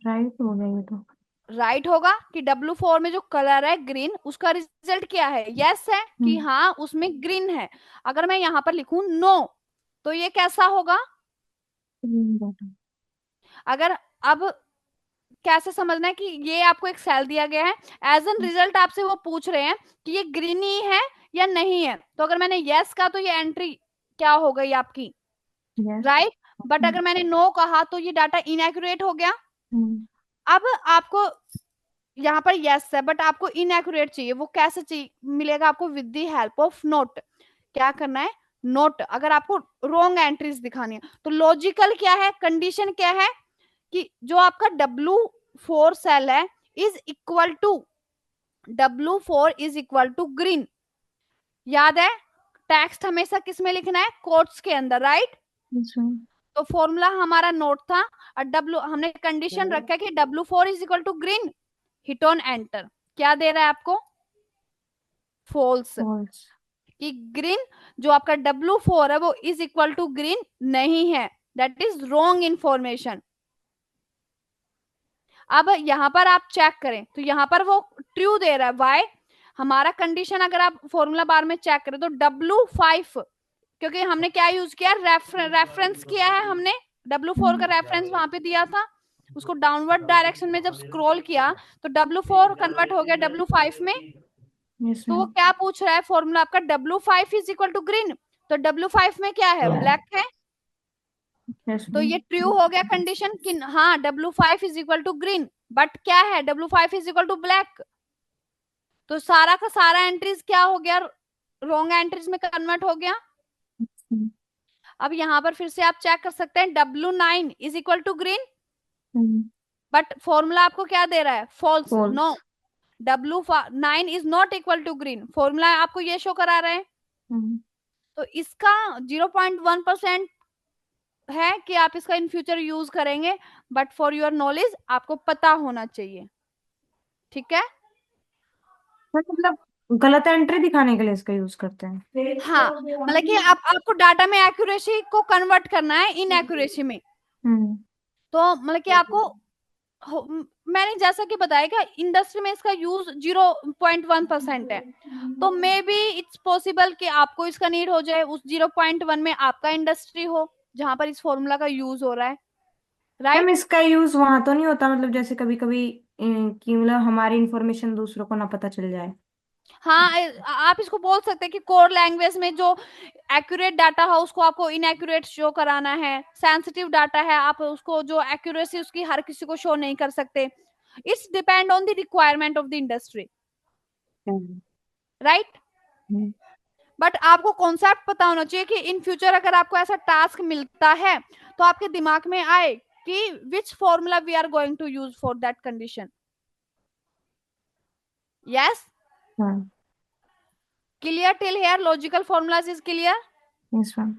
राइट हो गया ये तो। राइट होगा कि W4 में जो कलर है ग्रीन, उसका रिजल्ट क्या है? यस है कि हाँ उसमें ग्रीन है। अगर मैं यहाँ पर लिखूं नो, तो ये कैसा होगा? अगर अब कैसे समझना है कि ये आपको एक सेल दिया गया है, एज एन रिजल्ट आपसे वो पूछ रहे हैं कि ये ग्रीन ही है या नहीं है। तो अगर मैंने यस कहा तो ये एंट्री क्या हो गई आपकी? यस। राइट। बट अगर मैंने नो कहा तो ये डाटा इनएक्यूरेट हो गया। हम्म। अब आपको यहाँ पर यस है बट आपको इनएक्यूरेट चाहिए, वो कैसे चाहिए मिलेगा आपको? With the help of note. क्या करना है? नोट। अगर आपको रॉन्ग एंट्रीज दिखानी है तो लॉजिकल क्या है, कंडीशन क्या है कि जो आपका W4 सेल है is equal to, W4 is equal to green. याद है, टेक्स्ट हमेशा किस में लिखना है? कोट्स के अंदर, राइट। तो फॉर्मूला हमारा नोट था और डब्ल्यू हमने कंडीशन रखा कि W4 is equal to green. Hit on enter. क्या दे रहा है आपको? फॉल्स। फॉल्स। कि ग्रीन, जो आपका W4 है वो इज इक्वल टू ग्रीन नहीं है, दैट इज रॉन्ग इंफॉर्मेशन। अब यहां पर आप चेक करें तो यहां पर वो ट्रू दे रहा है। वाई? हमारा कंडीशन अगर आप फॉर्मूला बार में चेक करें तो W5, क्योंकि हमने क्या यूज किया, रेफरेंस किया है हमने, W4 का रेफरेंस वहां पे दिया था, उसको डाउनवर्ड डायरेक्शन में जब स्क्रॉल किया तो W4 कन्वर्ट हो गया W5 में। यस तो वो मैम। क्या पूछ रहा है, फॉर्मूला आपका W5 is equal to green, तो W5 में क्या है, ब्लैक है। यस तो मैम। ये ट्रू हो गया कंडीशन कि हाँ W5 is equal to green, but क्या है, W5 is equal to black. तो सारा का सारा एंट्रीज क्या हो गया, रॉन्ग एंट्रीज में कन्वर्ट हो गया। अब यहां पर फिर से आप चेक कर सकते हैं, W9 is equal to green, but formula आपको क्या दे रहा है, false, no, false. W9 is not equal to green, formula आपको ये शो करा रहे हैं। तो इसका 0.1% है कि आप इसका इन फ्यूचर यूज करेंगे, बट फॉर योर नॉलेज आपको पता होना चाहिए, ठीक है। मतलब गलत एंट्री दिखाने के लिए इसका यूज करते हैं। हाँ, मतलब कि आपको डाटा में एक्यूरेसी को कन्वर्ट करना है इन एक्यूरेसी में। हम्म। तो मतलब कि आपको मैंने जैसा कि बताया कि इंडस्ट्री में इसका यूज 0.1% है, तो मे बी इट्स पॉसिबल कि आपको इसका नीड हो जाए, उस 0.1 में आपका इंडस्ट्री हो जहां पर इस फॉर्मूला का यूज हो रहा है, मैम राइट। इसका यूज वहां तो नहीं होता, मतलब जैसे कभी कभी कि मतलब हमारी इंफॉर्मेशन दूसरों को ना पता चल जाए। हाँ, आप इसको बोल सकते हैं कि कोर लैंग्वेज में जो एक्यूरेट डाटा हो उसको आपको इनएक्यूरेट शो कराना है, सेंसिटिव डाटा है आप उसको जो एक्यूरेसी उसकी हर किसी को शो नहीं कर सकते। It's depend on the requirement of the industry, hmm. Right. Hmm. But आपको कॉन्सेप्ट पता होना चाहिए कि इन फ्यूचर अगर आपको ऐसा टास्क मिलता है तो आपके दिमाग में आए कि which formula we are going to use for that condition. Yes, हाँ। Clear till here, logical formulas is clear. Yes ma'am.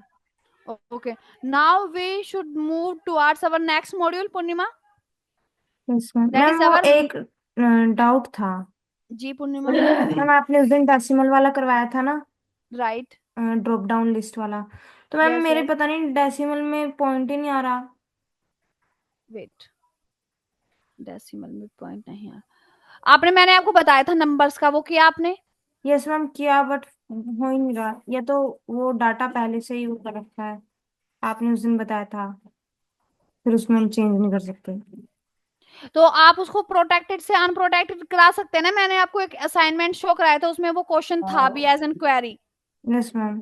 Okay, now we should move towards our next module, Purnima. Yes ma'am. That is ma'am वो our, एक doubt था। जी पूर्णिमा, ma'am आपने उस दिन decimal वाला करवाया था ना, right, ड्रॉप डाउन लिस्ट वाला। तो मैम yes, मेरे yes, पता नहीं डेसिमल में पॉइंट ही नहीं आ रहा। wait, डेसिमल में पॉइंट नहीं है, आपने, मैंने आपको बताया था नंबर्स का, वो किया आपने। यस मैम किया, बट हो ही नहीं रहा, या तो वो डाटा पहले से ही वो कर रखा है, आपने उस दिन बताया था, फिर उसमें हम चेंज नहीं कर सकते। तो आप उसको प्रोटेक्टेड से अनप्रोटेक्टेड करा सकते हैं ना, मैंने आपको एक असाइनमेंट शो कराया था, उसमें वो क्वेश्चन था भी as an query. Yes ma'am.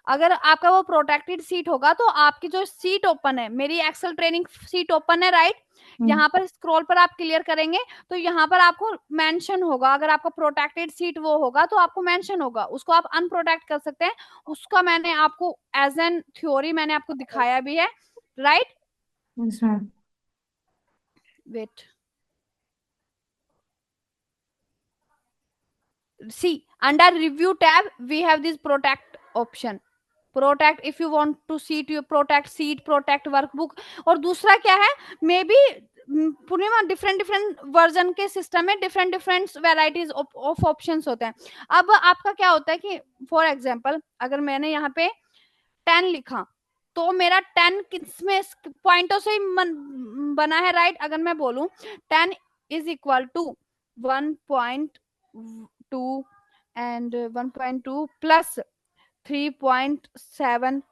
अगर आपका वो प्रोटेक्टेड सीट होगा तो आपकी जो सीट ओपन है, मेरी एक्सेल ट्रेनिंग सीट ओपन है, राइट, हम्म। यहाँ पर स्क्रॉल पर आप क्लियर करेंगे तो यहाँ पर आपको मेंशन होगा, अगर आपका प्रोटेक्टेड सीट वो होगा तो आपको मेंशन होगा, उसको आप अनप्रोटेक्ट कर सकते हैं। उसका मैंने आपको एज एन थ्योरी मैंने आपको दिखाया भी है, right. Yes ma'am. Wait, see under review tab we have this protect option, protect if you want to seat you protect seat, protect workbook। और दूसरा क्या है, may be Purnima different different version के सिस्टम में different different varieties of options होते हैं। अब आपका क्या होता है कि फॉर एग्जांपल अगर मैंने यहाँ पे 10 लिखा तो मेरा 10 किसमें पॉइंटों से ही बना है, राइट। अगर मैं बोलूं 10 is equal to 1.2 and 1.2 plus 3.7,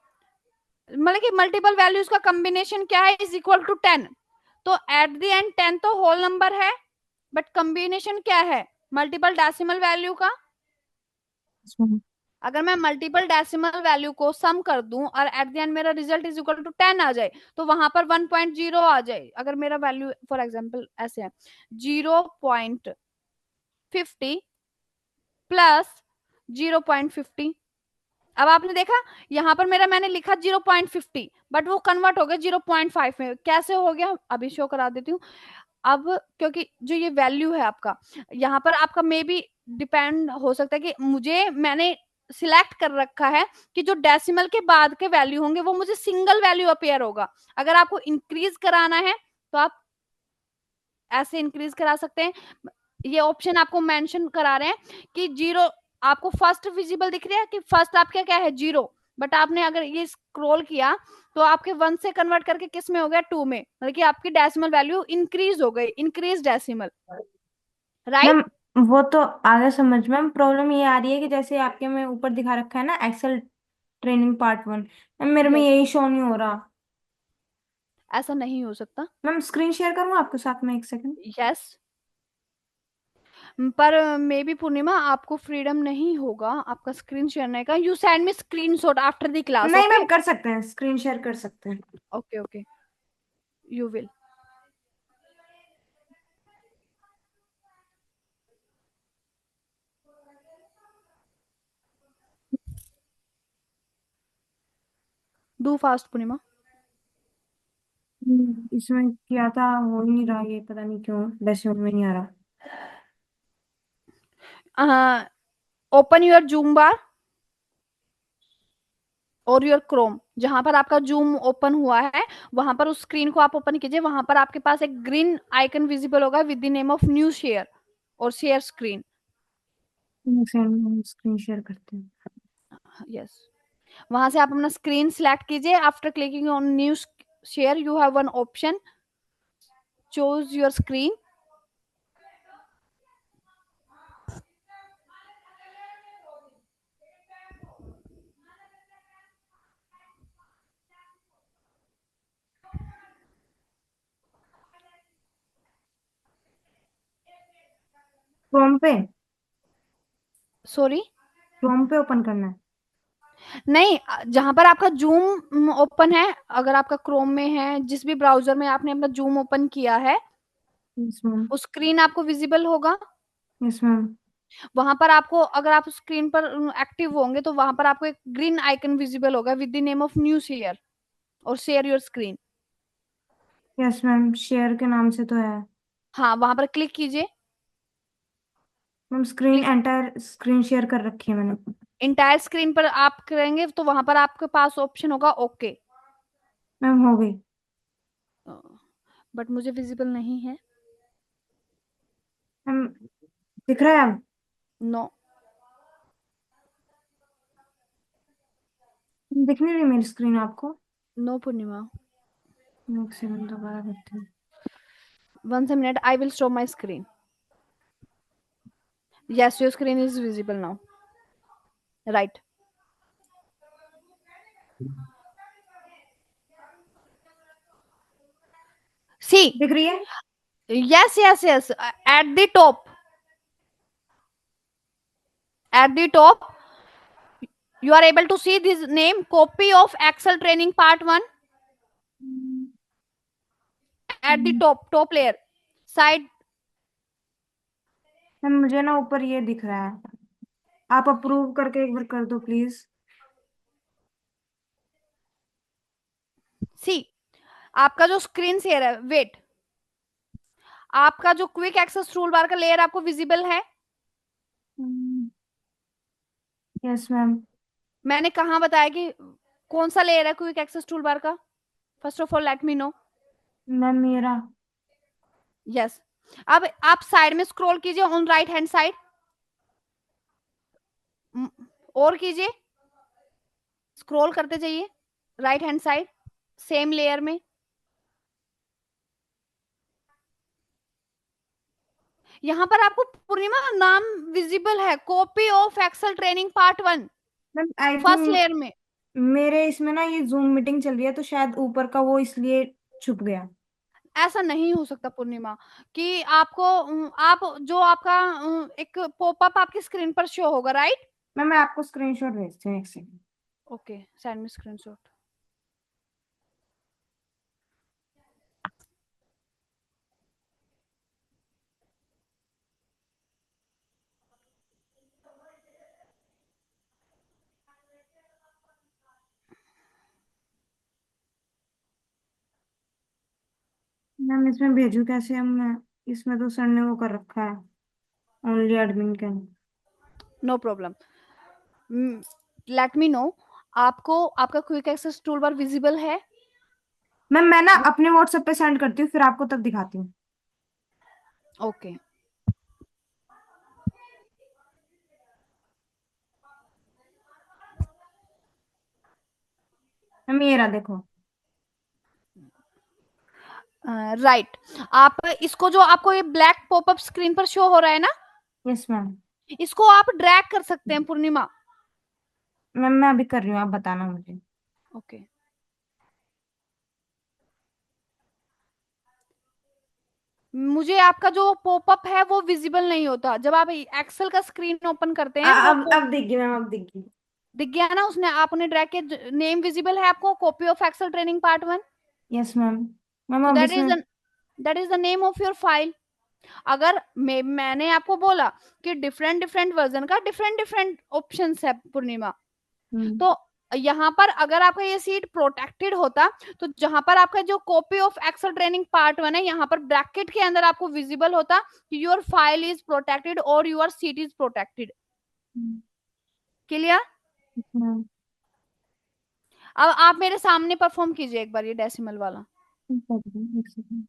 मतलब कि मल्टीपल वैल्यूज का कॉम्बिनेशन क्या है, इज इक्वल टू 10। तो एट द एंड 10 तो होल नंबर है, बट कॉम्बिनेशन क्या है, मल्टीपल डेसिमल वैल्यू का। Yes ma'am. अगर मैं मल्टीपल डेसिमल वैल्यू को सम कर दूं और एट द एंड मेरा रिजल्ट इज इक्वल टू 10 आ जाए तो वहां पर 1.0 आ जाए। अगर मेरा वैल्यू फॉर एग्जांपल ऐसे है 0.50 प्लस 0.50, अब आपने देखा यहाँ पर मेरा मैंने लिखा 0.50 बट वो कन्वर्ट हो गया 0.5 में, कैसे हो गया अभी शो करा देती हूँ। अब क्योंकि जो ये वैल्यू है आपका, यहाँ पर आपका मे बी डिपेंड हो सकता है कि मुझे मैंने सिलेक्ट कर रखा है कि जो डेसिमल के बाद के वैल्यू होंगे वो मुझे सिंगल वैल्यू अपेयर होगा। अगर आपको इंक्रीज कराना है तो आप ऐसे इंक्रीज करा सकते हैं। ये ऑप्शन आपको मेंशन करा रहे हैं कि जीरो, आपको फर्स्ट विजिबल दिख रहा है कि फर्स्ट आपका क्या है, जीरो, बट आपने अगर ये स्क्रॉल किया तो आपके 1 से कन्वर्ट करके किस में हो गया, 2 में, मतलब कि आपकी डेसिमल वैल्यू इंक्रीज हो गई, इंक्रीज डेसिमल, मैम राइट। वो तो आगे समझ में, प्रॉब्लम ये आ रही है कि जैसे आपके में ऊपर दिखा रखा है ना एक्सेल ट्रेनिंग पार्ट 1, मैम मेरे में यस, यही शो नहीं हो रहा। ऐसा नहीं हो सकता। मैम स्क्रीन शेयर करूँ आपके साथ में, एक सेकंड। यस, पर मे बी पूर्णिमा आपको फ्रीडम नहीं होगा आपका स्क्रीन शेयर करने का। You send me screenshot after the class, नहीं मैम, ओके? कर सकते हैं, स्क्रीन शेयर कर सकते हैं। Okay okay, you will do fast Purnima. इसमें किया था, हो ही नहीं रहा, ये पता नहीं क्यों वैसे में नहीं आ रहा। ओपन योर जूम बार और योर क्रोम, जहां पर आपका जूम ओपन हुआ है वहां पर उस स्क्रीन को आप ओपन कीजिए। वहां पर आपके पास एक ग्रीन आइकन विजिबल होगा with the name of new share और शेयर स्क्रीन। स्क्रीन शेयर करते हैं। यस, वहां से आप अपना स्क्रीन सिलेक्ट कीजिए। After clicking on new share you have one option, choose your screen. Chrome पे, सॉरी, क्रोम पे ओपन करना है। नहीं, जहां पर आपका जूम ओपन है, अगर आपका क्रोम में है, जिस भी ब्राउजर में आपने अपना जूम ओपन किया है, यस मैम। वो स्क्रीन आपको विजिबल होगा। Yes ma'am. वहां पर आपको, अगर आप स्क्रीन पर एक्टिव होंगे तो वहां पर आपको एक ग्रीन आइकन विजिबल होगा with the name of new share और share your screen. Yes ma'am, share के नाम से तो है। हाँ, वहां पर क्लिक कीजिए। Ma'am screen click, entire screen share कर रखी है मैंने। इंटायर स्क्रीन पर आप करेंगे तो वहां पर आपके पास ऑप्शन होगा ओके। मैम हो गई। बट मुझे विजिबल नहीं है। मैम दिख रहा है अब? नो, दिख नहीं रही मेरी स्क्रीन आपको? नो पूर्णिमा। एक सेकंड दोबारा करती हूँ। once a minute I will show my screen. Yes, your screen is visible now, right? See, दिख रही है? yes, yes, yes, at the top, at the top you are able to see this name, copy of Excel training part 1, at the top layer side. Ma'am मुझे ना ऊपर ये दिख रहा है, आप अप्रूव करके एक बार कर दो प्लीज। सी, आपका जो स्क्रीन शेयर है, वेट, आपका जो क्विक एक्सेस टूल बार का लेयर आपको विजिबल है? Yes ma'am. मैंने कहा बताया कि कौन सा लेयर है क्विक एक्सेस टूल बार का? First of all let me no. Ma'am मेरा। यस, अब आप साइड में स्क्रॉल कीजिए ऑन राइट हैंड साइड, और कीजिए, स्क्रॉल करते जाइए right hand side same layer में। यहां पर आपको पूर्णिमा नाम विजिबल है, copy of Excel training part 1, ma'am I first think layer में। मेरे इसमें ना ये जूम मीटिंग चल रही है, तो शायद ऊपर का वो इसलिए छुप गया। ऐसा नहीं हो सकता पूर्णिमा कि आपको आप जो आपका एक पॉपअप आपकी स्क्रीन पर शो होगा, राइट? मैम मैं आपको स्क्रीनशॉट भेजती हूँ, एक second. Okay, send me screenshot. Ma'am इसमें भेजू कैसे? हम मैं इसमें तो सर ने वो कर रखा है, only admin can. No problem, let me know. आपको आपका quick access tool bar visible है? मैम मैं ना अपने व्हाट्सएप पे सेंड करती हूँ, फिर आपको तब दिखाती हूँ। ओके, मैम ये रहा देखो। राइट। आप इसको, जो आपको ये ब्लैक पॉपअप स्क्रीन पर शो हो रहा है ना, यस मैम। इसको आप ड्रैग कर सकते हैं पूर्णिमा। मैम मैं अभी कर रही हूँ, आप बताना मुझे। ओके। मुझे आपका जो पॉपअप है वो विजिबल नहीं होता जब आप एक्सेल का स्क्रीन ओपन करते हैं, वो अब दिख गई मैम, अब दिख गई। दिख गया ना उसने, आपने ड्रैग के नेम विजिबल है आपको, copy of Excel training part 1। Yes ma'am. Ma'am तो अब इसमें। That is the name of your file. अगर मैंने आपको बोला कि डिफरेंट डिफरेंट वर्जन का डिफरेंट डिफरेंट ऑप्शंस है पूर्णिमा, हम्म। तो यहाँ पर अगर आपका ये सीट प्रोटेक्टेड होता, तो जहां पर आपका जो copy of Excel training part 1 है, यहाँ पर ब्रैकेट के अंदर आपको विजिबल होता कि योर फाइल इज प्रोटेक्टेड और your seat is protected. Clear? Ma'am अब आप मेरे सामने परफॉर्म कीजिए एक बार ये डेसिमल वाला। एक सेकंड।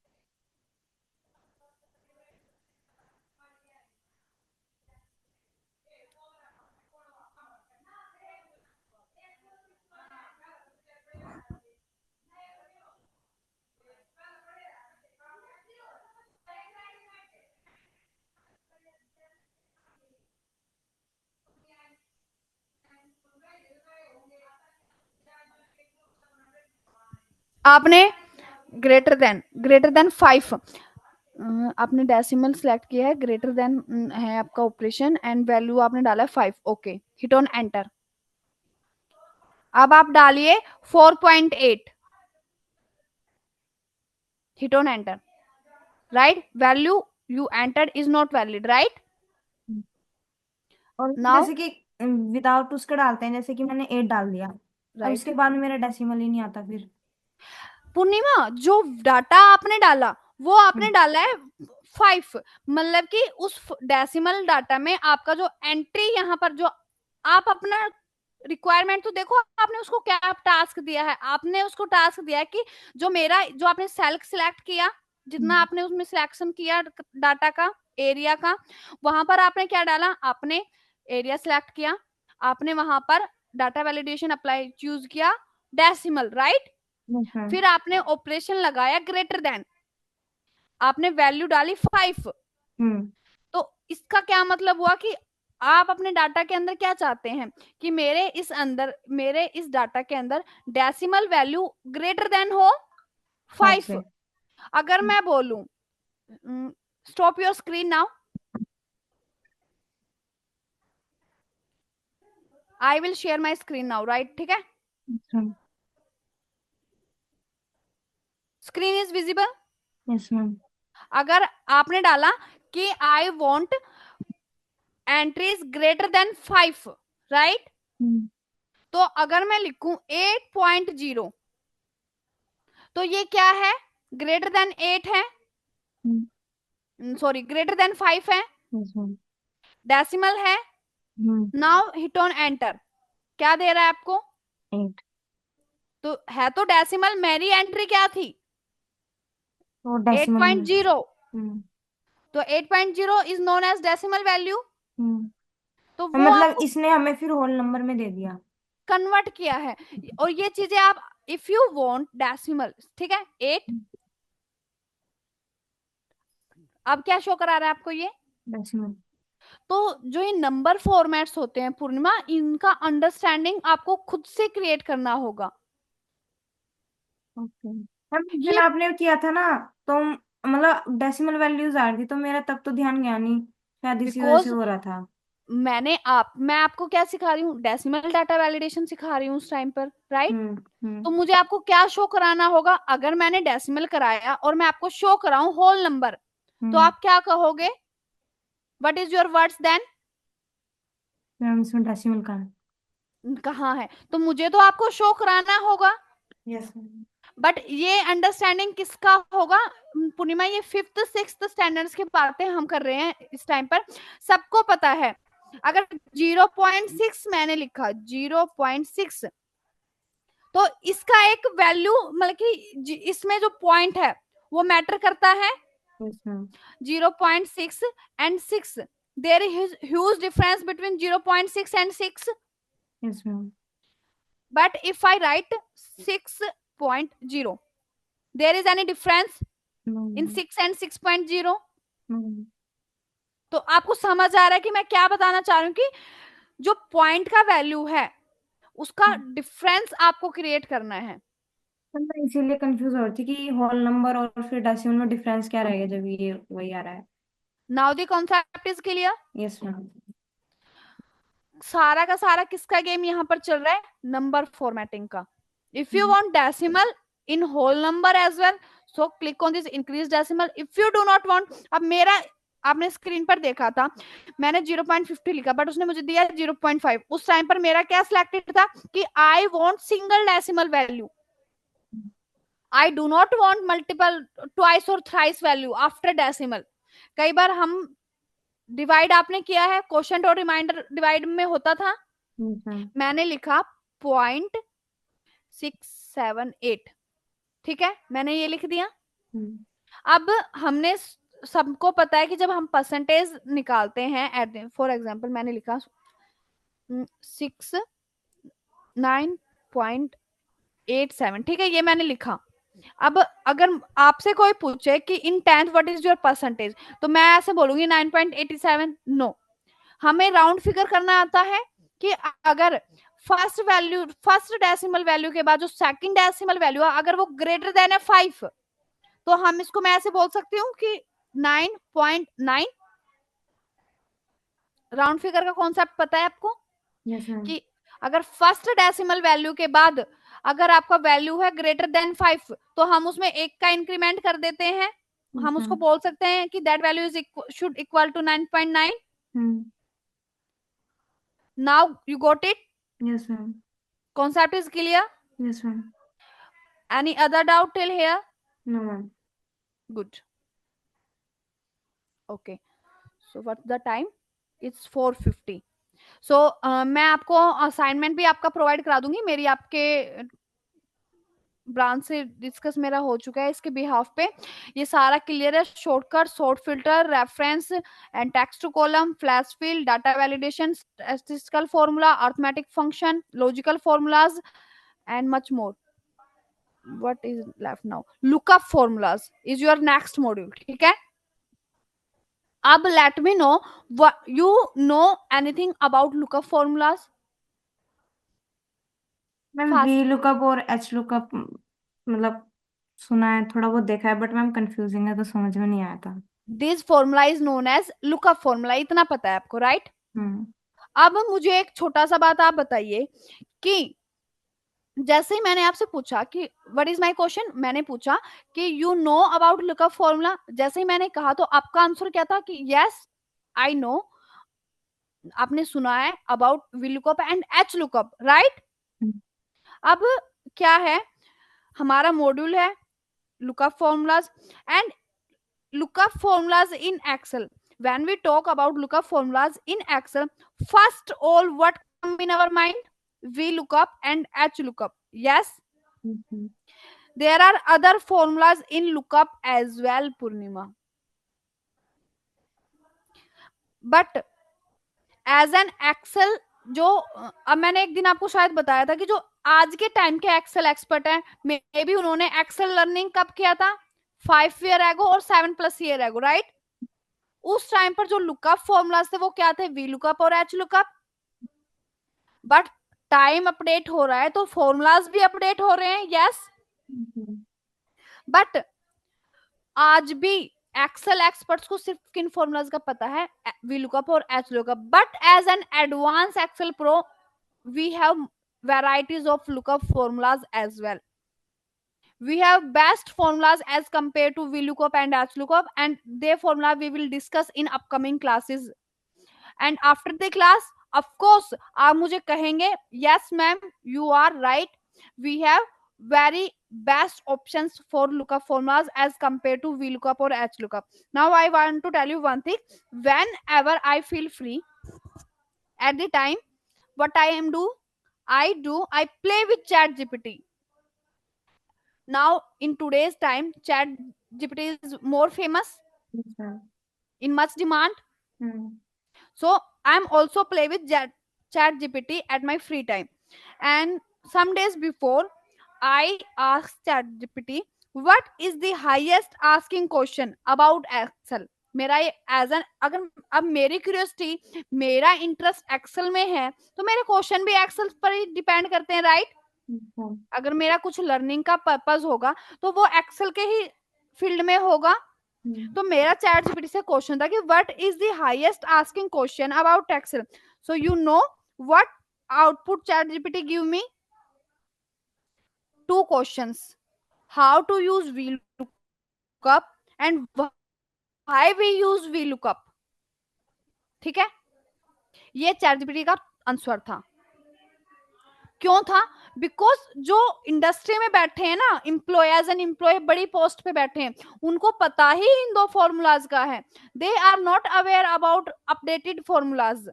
आपने ग्रेटर देन 5, आपने डेसिमल सिलेक्ट किया है, ग्रेटर देन है आपका ऑपरेशन एंड वैल्यू आपने डाला है 5। Okay, hit on enter. अब आप डालिए 4.8, hit on enter. Right, value you entered is not valid, right? और नाउ जैसे कि विदाउट उसके डालते हैं, जैसे कि मैंने 8 डाल दिया, अब राइट, उसके बाद मेरा डेसिमल ही नहीं आता फिर। पूर्णिमा जो डाटा आपने डाला वो आपने हम्म। डाला है 5, मतलब कि उस डेसिमल डाटा में आपका जो एंट्री यहाँ पर जो आप अपना रिक्वायरमेंट तो देखो, आपने उसको क्या टास्क दिया है, आपने उसको टास्क दिया है कि जो मेरा जो आपने सेल सिलेक्ट किया, जितना हम्म। आपने उसमें सिलेक्शन किया डाटा का, एरिया का, वहां पर आपने क्या डाला, आपने एरिया सिलेक्ट किया, आपने वहां पर डाटा वैलिडेशन अप्लाई चूज किया, डेसिमल, राइट? Yes ma'am. फिर आपने ऑपरेशन लगाया ग्रेटर देन, आपने वैल्यू डाली 5। हम्म। तो इसका क्या मतलब हुआ कि आप अपने डाटा के अंदर क्या चाहते हैं कि मेरे इस डाटा के अंदर डेसिमल वैल्यू ग्रेटर देन हो 5 5। से। अगर मैं बोलूं stop your screen now, I will share my screen now, right? ठीक है, screen is visible. Yes ma'am. अगर आपने डाला कि I want entries greater than 5, राइट? हम्म। तो अगर मैं लिखूं 8.0, तो ये क्या है, ग्रेटर देन 8 है, सॉरी ग्रेटर देन 5 है, यस मैम। डेसिमल है। हम्म। नाउ हिट ऑन एंटर, क्या दे रहा है आपको? 8। तो है तो डेसिमल, मेरी एंट्री क्या थी? और डेसिमल में। 8.0। हम्म। तो 8.0 is known as decimal value. तो वो मतलब आपको इसने हमें फिर होल नंबर में दे दिया। कन्वर्ट किया है। और ये चीजें आप इफ यू वांट डेसिमल, ठीक है, 8, अब क्या शो करा रहा है आपको ये? डेसिमल। तो जो ये नंबर फॉर्मेट्स होते हैं पूर्णिमा, इनका अंडरस्टैंडिंग आपको खुद से क्रिएट करना होगा। ओके मैम, जिस दिन ये आपने किया था ना, तो मतलब डेसिमल वैल्यूज आ रही थी, तो मेरा तब तो ध्यान गया नहीं, शायद इसी वजह से बिकॉज हो रहा था। मैं आपको क्या सिखा रही हूँ, डेसिमल डाटा वैलिडेशन सिखा रही हूँ उस टाइम पर, राइट? हम्म। तो हम्म। मुझे आपको क्या शो कराना होगा, अगर मैंने डेसिमल कराया और मैं आपको शो कराऊं होल नंबर, तो हम्म। आप क्या कहोगे? What is your words then? Ma'am इसमें डेसिमल का है। कहाँ है? तो मुझे तो आपको शो कराना होगा, यस मैम। बट ये अंडरस्टैंडिंग किसका होगा पूर्णिमा? ये 5th 6th स्टैंडर्ड्स की बातें हम कर रहे हैं इस टाइम पर, सबको पता है। अगर 0.6 मैंने लिखा 0.6, तो इसका एक वैल्यू मतलब कि इसमें जो पॉइंट है वो मैटर करता है। Yes ma'am. 0.6 and 6, there is huge difference between 0.6 and 6, yes ma'am. but if I write 6.0, there is any difference in 6 and 6.0? तो आपको समझ आ रहा है कि मैं क्या बताना चाह रही हूँ कि जो पॉइंट का वैल्यू है उसका डिफरेंस आपको क्रिएट करना है। तो मैं इसीलिए कंफ्यूज हो रही थी कि होल नंबर और फिर डेसिमल में डिफरेंस क्या रहेगा जब ये वही आ रहा है। Now the concept is clear. Yes ma'am. सारा का सारा किसका गेम यहाँ पर चल रहा है, नंबर फॉर्मेटिंग का। If you want decimal in whole number as well, so click on this increase decimal. If you do not want, अब मेरा आपने स्क्रीन पर देखा था मैंने 0.50 लिखा बट उसने मुझे दिया 0.5। उस टाइम पर मेरा क्या सिलेक्टेड था कि I want single decimal value, I do not want multiple twice और थ्राइस वैल्यू आफ्टर डेसिमल। कई बार हम डिवाइड आपने किया है, क्वेश्चन और रिमाइंडर डिवाइड में होता था, मैंने लिखा 0.678, ठीक है, मैंने ये लिख दिया। अब हमने सबको पता है कि जब हम परसेंटेज निकालते हैं एट, फॉर एग्जाम्पल मैंने लिखा 69.87, ठीक है, ये मैंने लिखा। अब अगर आपसे कोई पूछे कि इन 10th what is your percentage, तो मैं ऐसे बोलूंगी 9.87। नो, हमें राउंड फिगर करना आता है कि अगर फर्स्ट डेसिमल वैल्यू के बाद जो सेकंड डेसिमल वैल्यू है अगर वो ग्रेटर देन है 5, तो हम इसको, मैं ऐसे बोल सकती हूँ कि 9.9। राउंड फिगर का कॉन्सेप्ट पता है आपको? Yes ma'am. कि अगर फर्स्ट डेसिमल वैल्यू के बाद अगर आपका वैल्यू है ग्रेटर देन 5, तो हम उसमें एक का इंक्रीमेंट कर देते हैं, हम उसको बोल सकते हैं कि that value is should equal to 9.9। Now you got it, yes ma'am. Concept is clear? Yes ma'am. Any other doubt till here? No ma'am. Good, okay. So what's the time, it's 4:50। सो मैं आपको assignment भी आपका provide करा दूंगी, मेरी आपके branch से डिस्कस मेरा हो चुका है इसके बिहाफ पे। ये सारा क्लियर है, shortcut, short filter, reference and text to column, flash fill, data validation, statistical formula, arithmetic function, logical formulas and much more. what is left now, lookup formulas is your next module, ठीक है। अब let me know what you know anything about lookup formulas ma'am we fast। Lookup और H lookup मतलब सुना है, थोड़ा बहुत देखा है, बट मैम कंफ्यूजिंग है तो समझ में नहीं आया था। this formula is known as lookup formula, इतना पता है आपको, राइट? हम्म। अब मुझे एक छोटा सा बात आप बताइए कि जैसे ही मैंने आपसे पूछा कि व्हाट इज माय क्वेश्चन, मैंने पूछा कि you know about lookup formula, जैसे ही मैंने कहा तो आपका आंसर क्या था कि यस आई नो, आपने सुना है about V lookup and H lookup, right? अब क्या है, हमारा मॉड्यूल है lookup formulas and lookup formulas in Excel. When we talk about lookup formulas in Excel, first all what come in our mind? VLOOKUP and HLOOKUP. Yes, there are other formulas in lookup as well, Purnima. But as an Excel, जो अब मैंने एक दिन आपको शायद बताया था कि जो आज के टाइम के एक्सेल एक्सपर्ट हैं, मे बी उन्होंने एक्सेल लर्निंग कब किया था, 5 ईयर एगो और 7+ ईयर एगो, राइट? उस टाइम पर जो लुकअप फॉर्मूलाज थे वो क्या थे, वी लुकअप और H lookup. But time update हो रहा है तो फॉर्मूलाज भी अपडेट हो रहे हैं, यस। बट आज भी एक्सेल एक्सपर्ट्स को सिर्फ किन फॉर्मूलाज का पता है, वी लुकअप और H lookup. But as an advance Excel pro we have varieties of lookup formulas as well. We have best formulas as compared to VLOOKUP and HLOOKUP, and their formula we will discuss in upcoming classes. And after the class, of course, आप मुझे कहेंगे yes ma'am you are right, we have very best options for lookup formulas as compared to VLOOKUP or HLOOKUP. Now I want to tell you one thing, whenever I feel free at the time, what I play with chat gpt. Now in today's time chat gpt is more famous, in much demand. So I'm also play with chat gpt at my free time. And some days before I asked chat gpt what is the highest asking question about Excel. मेरा ये as an, अगर अब मेरी curiosity, मेरा interest Excel में है, तो मेरे क्वेश्चन भी एक्सेल पर ही डिपेंड करते हैं, राइट? अच्छा। अगर मेरा कुछ लर्निंग का पर्पस होगा तो वो एक्सेल के ही फील्ड में होगा। हम्म। तो मेरा चैट जीपीटी से क्वेश्चन था कि what is the highest asking question about Excel. So you know what output ChatGPT give me? Two questions, how to use VLOOKUP and why we use VLOOKUP। ठीक है, ये chat GPT का answer था। क्यों था? Because जो industry में बैठे हैं ना, एम्प्लॉयज एंड एम्प्लॉय बड़ी पोस्ट पे बैठे हैं, उनको पता ही इन दो फॉर्मूलाज का है। They are not aware about updated formulas.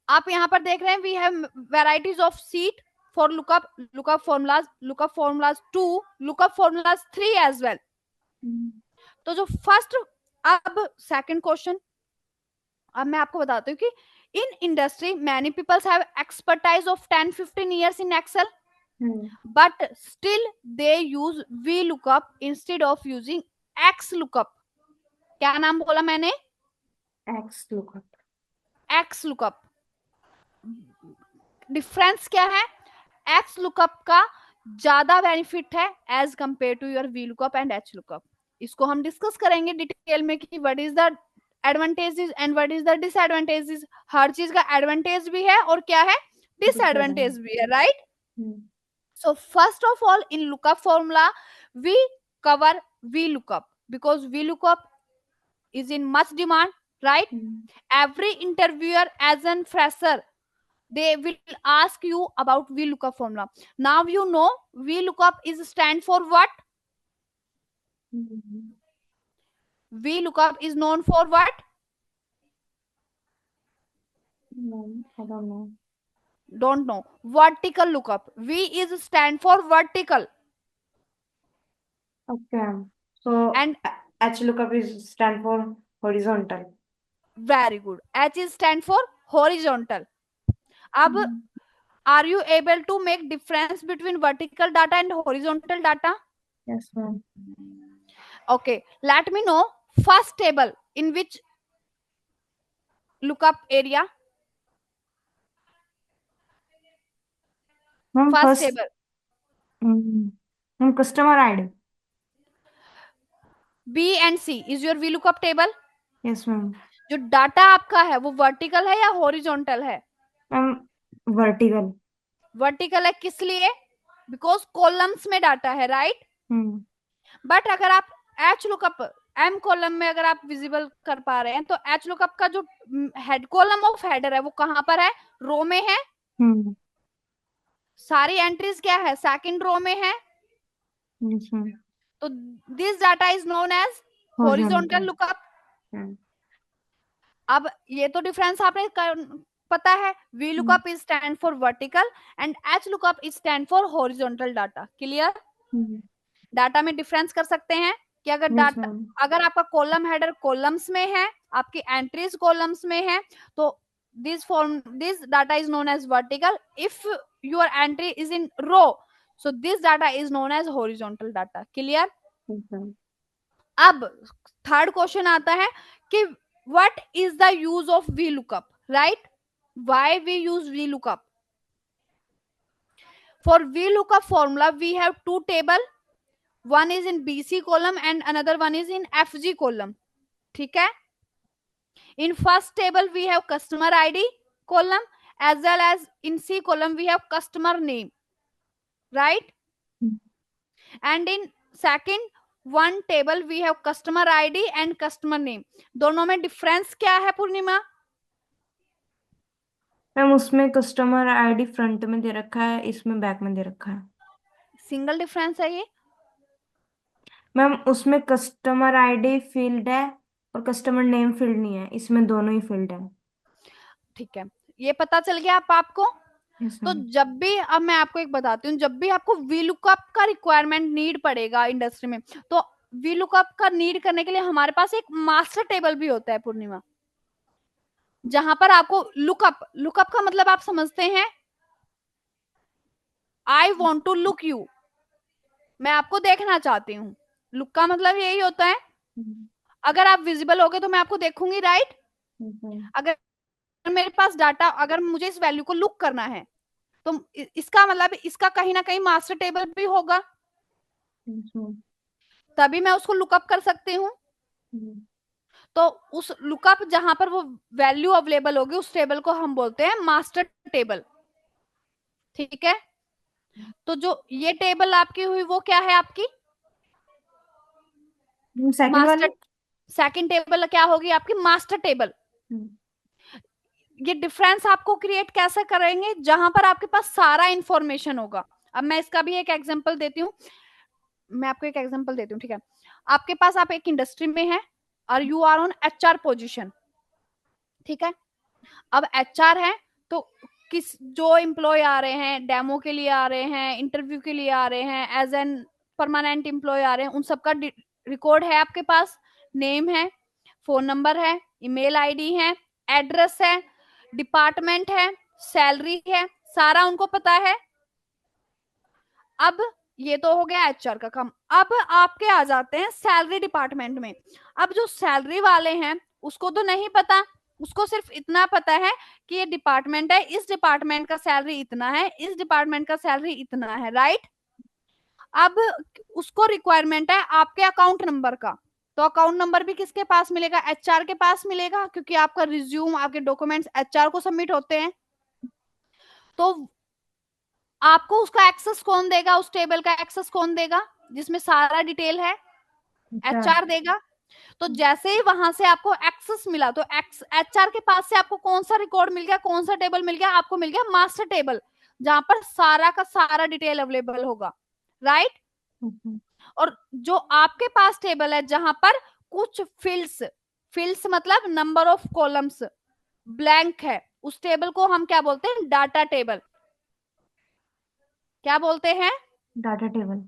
आप यहाँ पर देख रहे हैं, we have varieties of sheet for lookup, lookup formulas 2, lookup formulas 3 as well. तो जो फर्स्ट, अब सेकंड क्वेश्चन, अब मैं आपको बताती हूँ कि in industry many peoples have expertise of 10-15 years in Excel, but still they use VLOOKUP instead of using XLOOKUP। क्या नाम बोला मैंने? X lookup. XLOOKUP। डिफरेंस क्या है? XLOOKUP का ज्यादा बेनिफिट है as compare to your VLOOKUP and HLOOKUP। इसको हम डिस्कस करेंगे डिटेल में कि what is the advantages and what is the disadvantages. हर चीज का एडवांटेज भी है और क्या है, डिसएडवांटेज भी है, right? So first of all, in lookup formula, we cover VLOOKUP because VLOOKUP is in much demand, right? Every interviewer as an fresher, they will ask you about VLOOKUP formula. Now you know VLOOKUP is stand for what? VLOOKUP is known for what? No, I don't know. Don't know. Vertical lookup. V is stand for vertical. Okay. So And H lookup is stand for horizontal. very good. H is stand for horizontal. अब are you able to make difference between vertical data and horizontal data? Yes, ma'am. Okay, let me know first table in which lookup area. Ma'am, First first, table ma'am, customer ID. B and C is your VLOOKUP table. Yes, ma'am. जो data आपका है वो vertical है या horizontal है? Ma'am, vertical. Vertical है, किस लिए? बिकॉज कॉलम्स में डाटा है, राइट? हम्म। बट अगर आप एच लुकअप एम कॉलम में अगर आप विजिबल कर पा रहे हैं, तो एच लुकअप का जो हेड कॉलम ऑफ हेडर है वो कहां पर है? रो में है। हम्म। सारी एंट्रीज क्या है? सेकंड रो में है। Yes, ma'am. तो this data is known as horizontal Horizontal. Lookup. Hmm. अब ये तो डिफरेंस आपने पता है। V lookup is stand for vertical and H lookup is stand for horizontal data. Clear? Data में डिफरेंस कर सकते हैं कि अगर Yes, डाटा, ma'am. अगर आपका कॉलम हेडर कॉलम्स में है, आपकी एंट्रीज कॉलम्स में है, तो this data is known as vertical. If your entry is in row, so this data is known as horizontal data. Clear? Yes, ma'am. अब third question आता है कि what is the use of V lookup, right? Why we use V lookup? For V lookup formula we have two table, one is in BC column and another one is in FG column। ठीक है? In first table we have customer ID column, as well as in C column we have customer name, right? And in second one table we have customer ID and customer name। दोनों में difference क्या है पूर्णिमा? Ma'am, उसमें customer ID front में दे रखा है, इसमें back में दे रखा है। सिंगल डिफरेंस है ये। मैम, उसमें कस्टमर आईडी फील्ड है और कस्टमर नेम फील्ड नहीं है, इसमें दोनों ही फील्ड है। ठीक है, ये पता चल गया आप आपको। यस तो मैम। जब भी, अब मैं आपको एक बताती हूँ, जब भी आपको वीलुकअप का रिक्वायरमेंट नीड पड़ेगा इंडस्ट्री में, तो वीलुकअप का नीड करने के लिए हमारे पास एक मास्टर टेबल भी होता है पूर्णिमा, जहां पर आपको लुकअप, लुकअप का मतलब आप समझते हैं, I want to look you, मैं आपको देखना चाहती हूँ। लुक का मतलब यही होता है। हम्म, अगर आप विजिबल होगे तो मैं आपको देखूंगी, राइट। हम्म, अगर मेरे पास डाटा, अगर मुझे इस वैल्यू को लुक करना है, तो इसका मतलब इसका कहीं ना कहीं मास्टर टेबल भी होगा, हम्म, तभी मैं उसको लुकअप कर सकती हूँ। हम्म, तो उस लुकअप जहां पर वो वैल्यू अवेलेबल होगी, उस टेबल को हम बोलते हैं मास्टर टेबल। ठीक है। तो जो ये टेबल आपकी हुई वो क्या है आपकी? सेकंड वाली। मास्टर। सेकंड टेबल क्या होगी आपकी? Master table. हम्म, ये डिफरेंस आपको क्रिएट कैसे करेंगे? जहां पर आपके पास सारा इंफॉर्मेशन होगा। अब मैं इसका भी एक एग्जांपल देती हूँ। मैं आपको एक एग्जांपल देती हूँ, ठीक है। आपके पास, आप एक इंडस्ट्री में है और you are on HR position, ठीक है। अब एचआर है, तो किस जो एम्प्लॉय आ रहे हैं, डेमो के लिए आ रहे हैं, इंटरव्यू के लिए आ रहे हैं, एज एन परमानेंट एम्प्लॉय आ रहे हैं, उन सबका रिकॉर्ड है आपके पास। नेम है, फोन नंबर है, ईमेल आईडी है, एड्रेस है, डिपार्टमेंट है, सैलरी है, सारा उनको पता है। अब ये तो हो गया एचआर का काम। अब आपके आ जाते हैं सैलरी डिपार्टमेंट में। अब जो सैलरी वाले हैं उसको तो नहीं पता, उसको सिर्फ इतना पता है कि ये डिपार्टमेंट है, इस डिपार्टमेंट का सैलरी इतना है, इस डिपार्टमेंट का सैलरी इतना है, राइट। अब उसको रिक्वायरमेंट है आपके अकाउंट नंबर का। तो अकाउंट नंबर भी किसके पास मिलेगा? एचआर के पास मिलेगा, क्योंकि आपका रिज्यूम, आपके डॉक्यूमेंट्स एचआर को सबमिट होते हैं। तो आपको उसका एक्सेस कौन देगा? उस टेबल का एक्सेस कौन देगा जिसमें सारा डिटेल है? अच्छा। एचआर देगा। तो जैसे ही वहां से आपको एक्सेस मिला, तो एचआर के पास से आपको कौन सा रिकॉर्ड मिल गया, कौन सा टेबल मिल गया? आपको मिल गया मास्टर टेबल, जहां पर सारा का सारा डिटेल अवेलेबल होगा, राइट। हम्म, और जो आपके पास टेबल है जहां पर कुछ फील्ड्स, फील्ड्स मतलब नंबर ऑफ कॉलम्स ब्लैंक है, उस टेबल को हम क्या बोलते हैं? Data table. क्या बोलते हैं? Data table.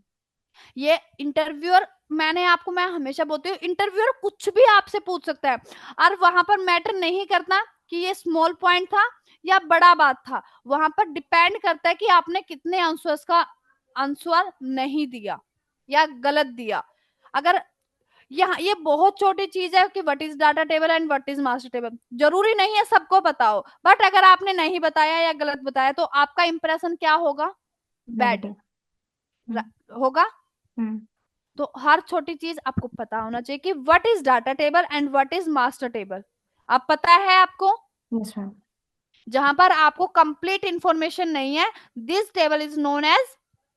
ये इंटरव्यूअर, मैंने आपको, मैं हमेशा बोलती हूँ, इंटरव्यूअर कुछ भी आपसे पूछ सकता है, और वहां पर मैटर नहीं करता कि ये स्मॉल पॉइंट था या बड़ा बात था। वहां पर डिपेंड करता है कि आपने कितने आंसर्स का आंसर नहीं दिया या गलत दिया। अगर यहाँ ये बहुत छोटी चीज है कि what is data table and what is master table, जरूरी नहीं है सबको पता हो, बट अगर आपने नहीं बताया या गलत बताया तो आपका इंप्रेशन क्या होगा? Bad negative. हम्म, होगा। हम्म, तो हर छोटी चीज आपको पता होना चाहिए कि what is data table and what is master table. अब पता है आपको? Yes ma'am. जहां पर आपको कंप्लीट इंफॉर्मेशन नहीं है, this table is known as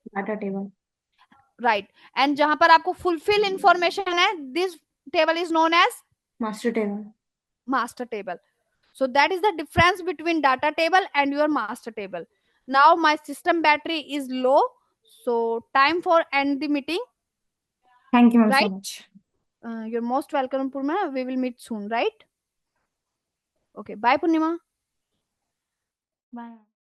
data table. Right. And जहां पर आपको फुलफिल इंफॉर्मेशन है, this table is known as master table. master table. So that is the difference between data table and your master table. Now my system battery is low, so time for end the meeting, thank you ma'am so right? Much. You're most welcome, Purna. We will meet soon, right? Okay, bye, Purnima. Bye.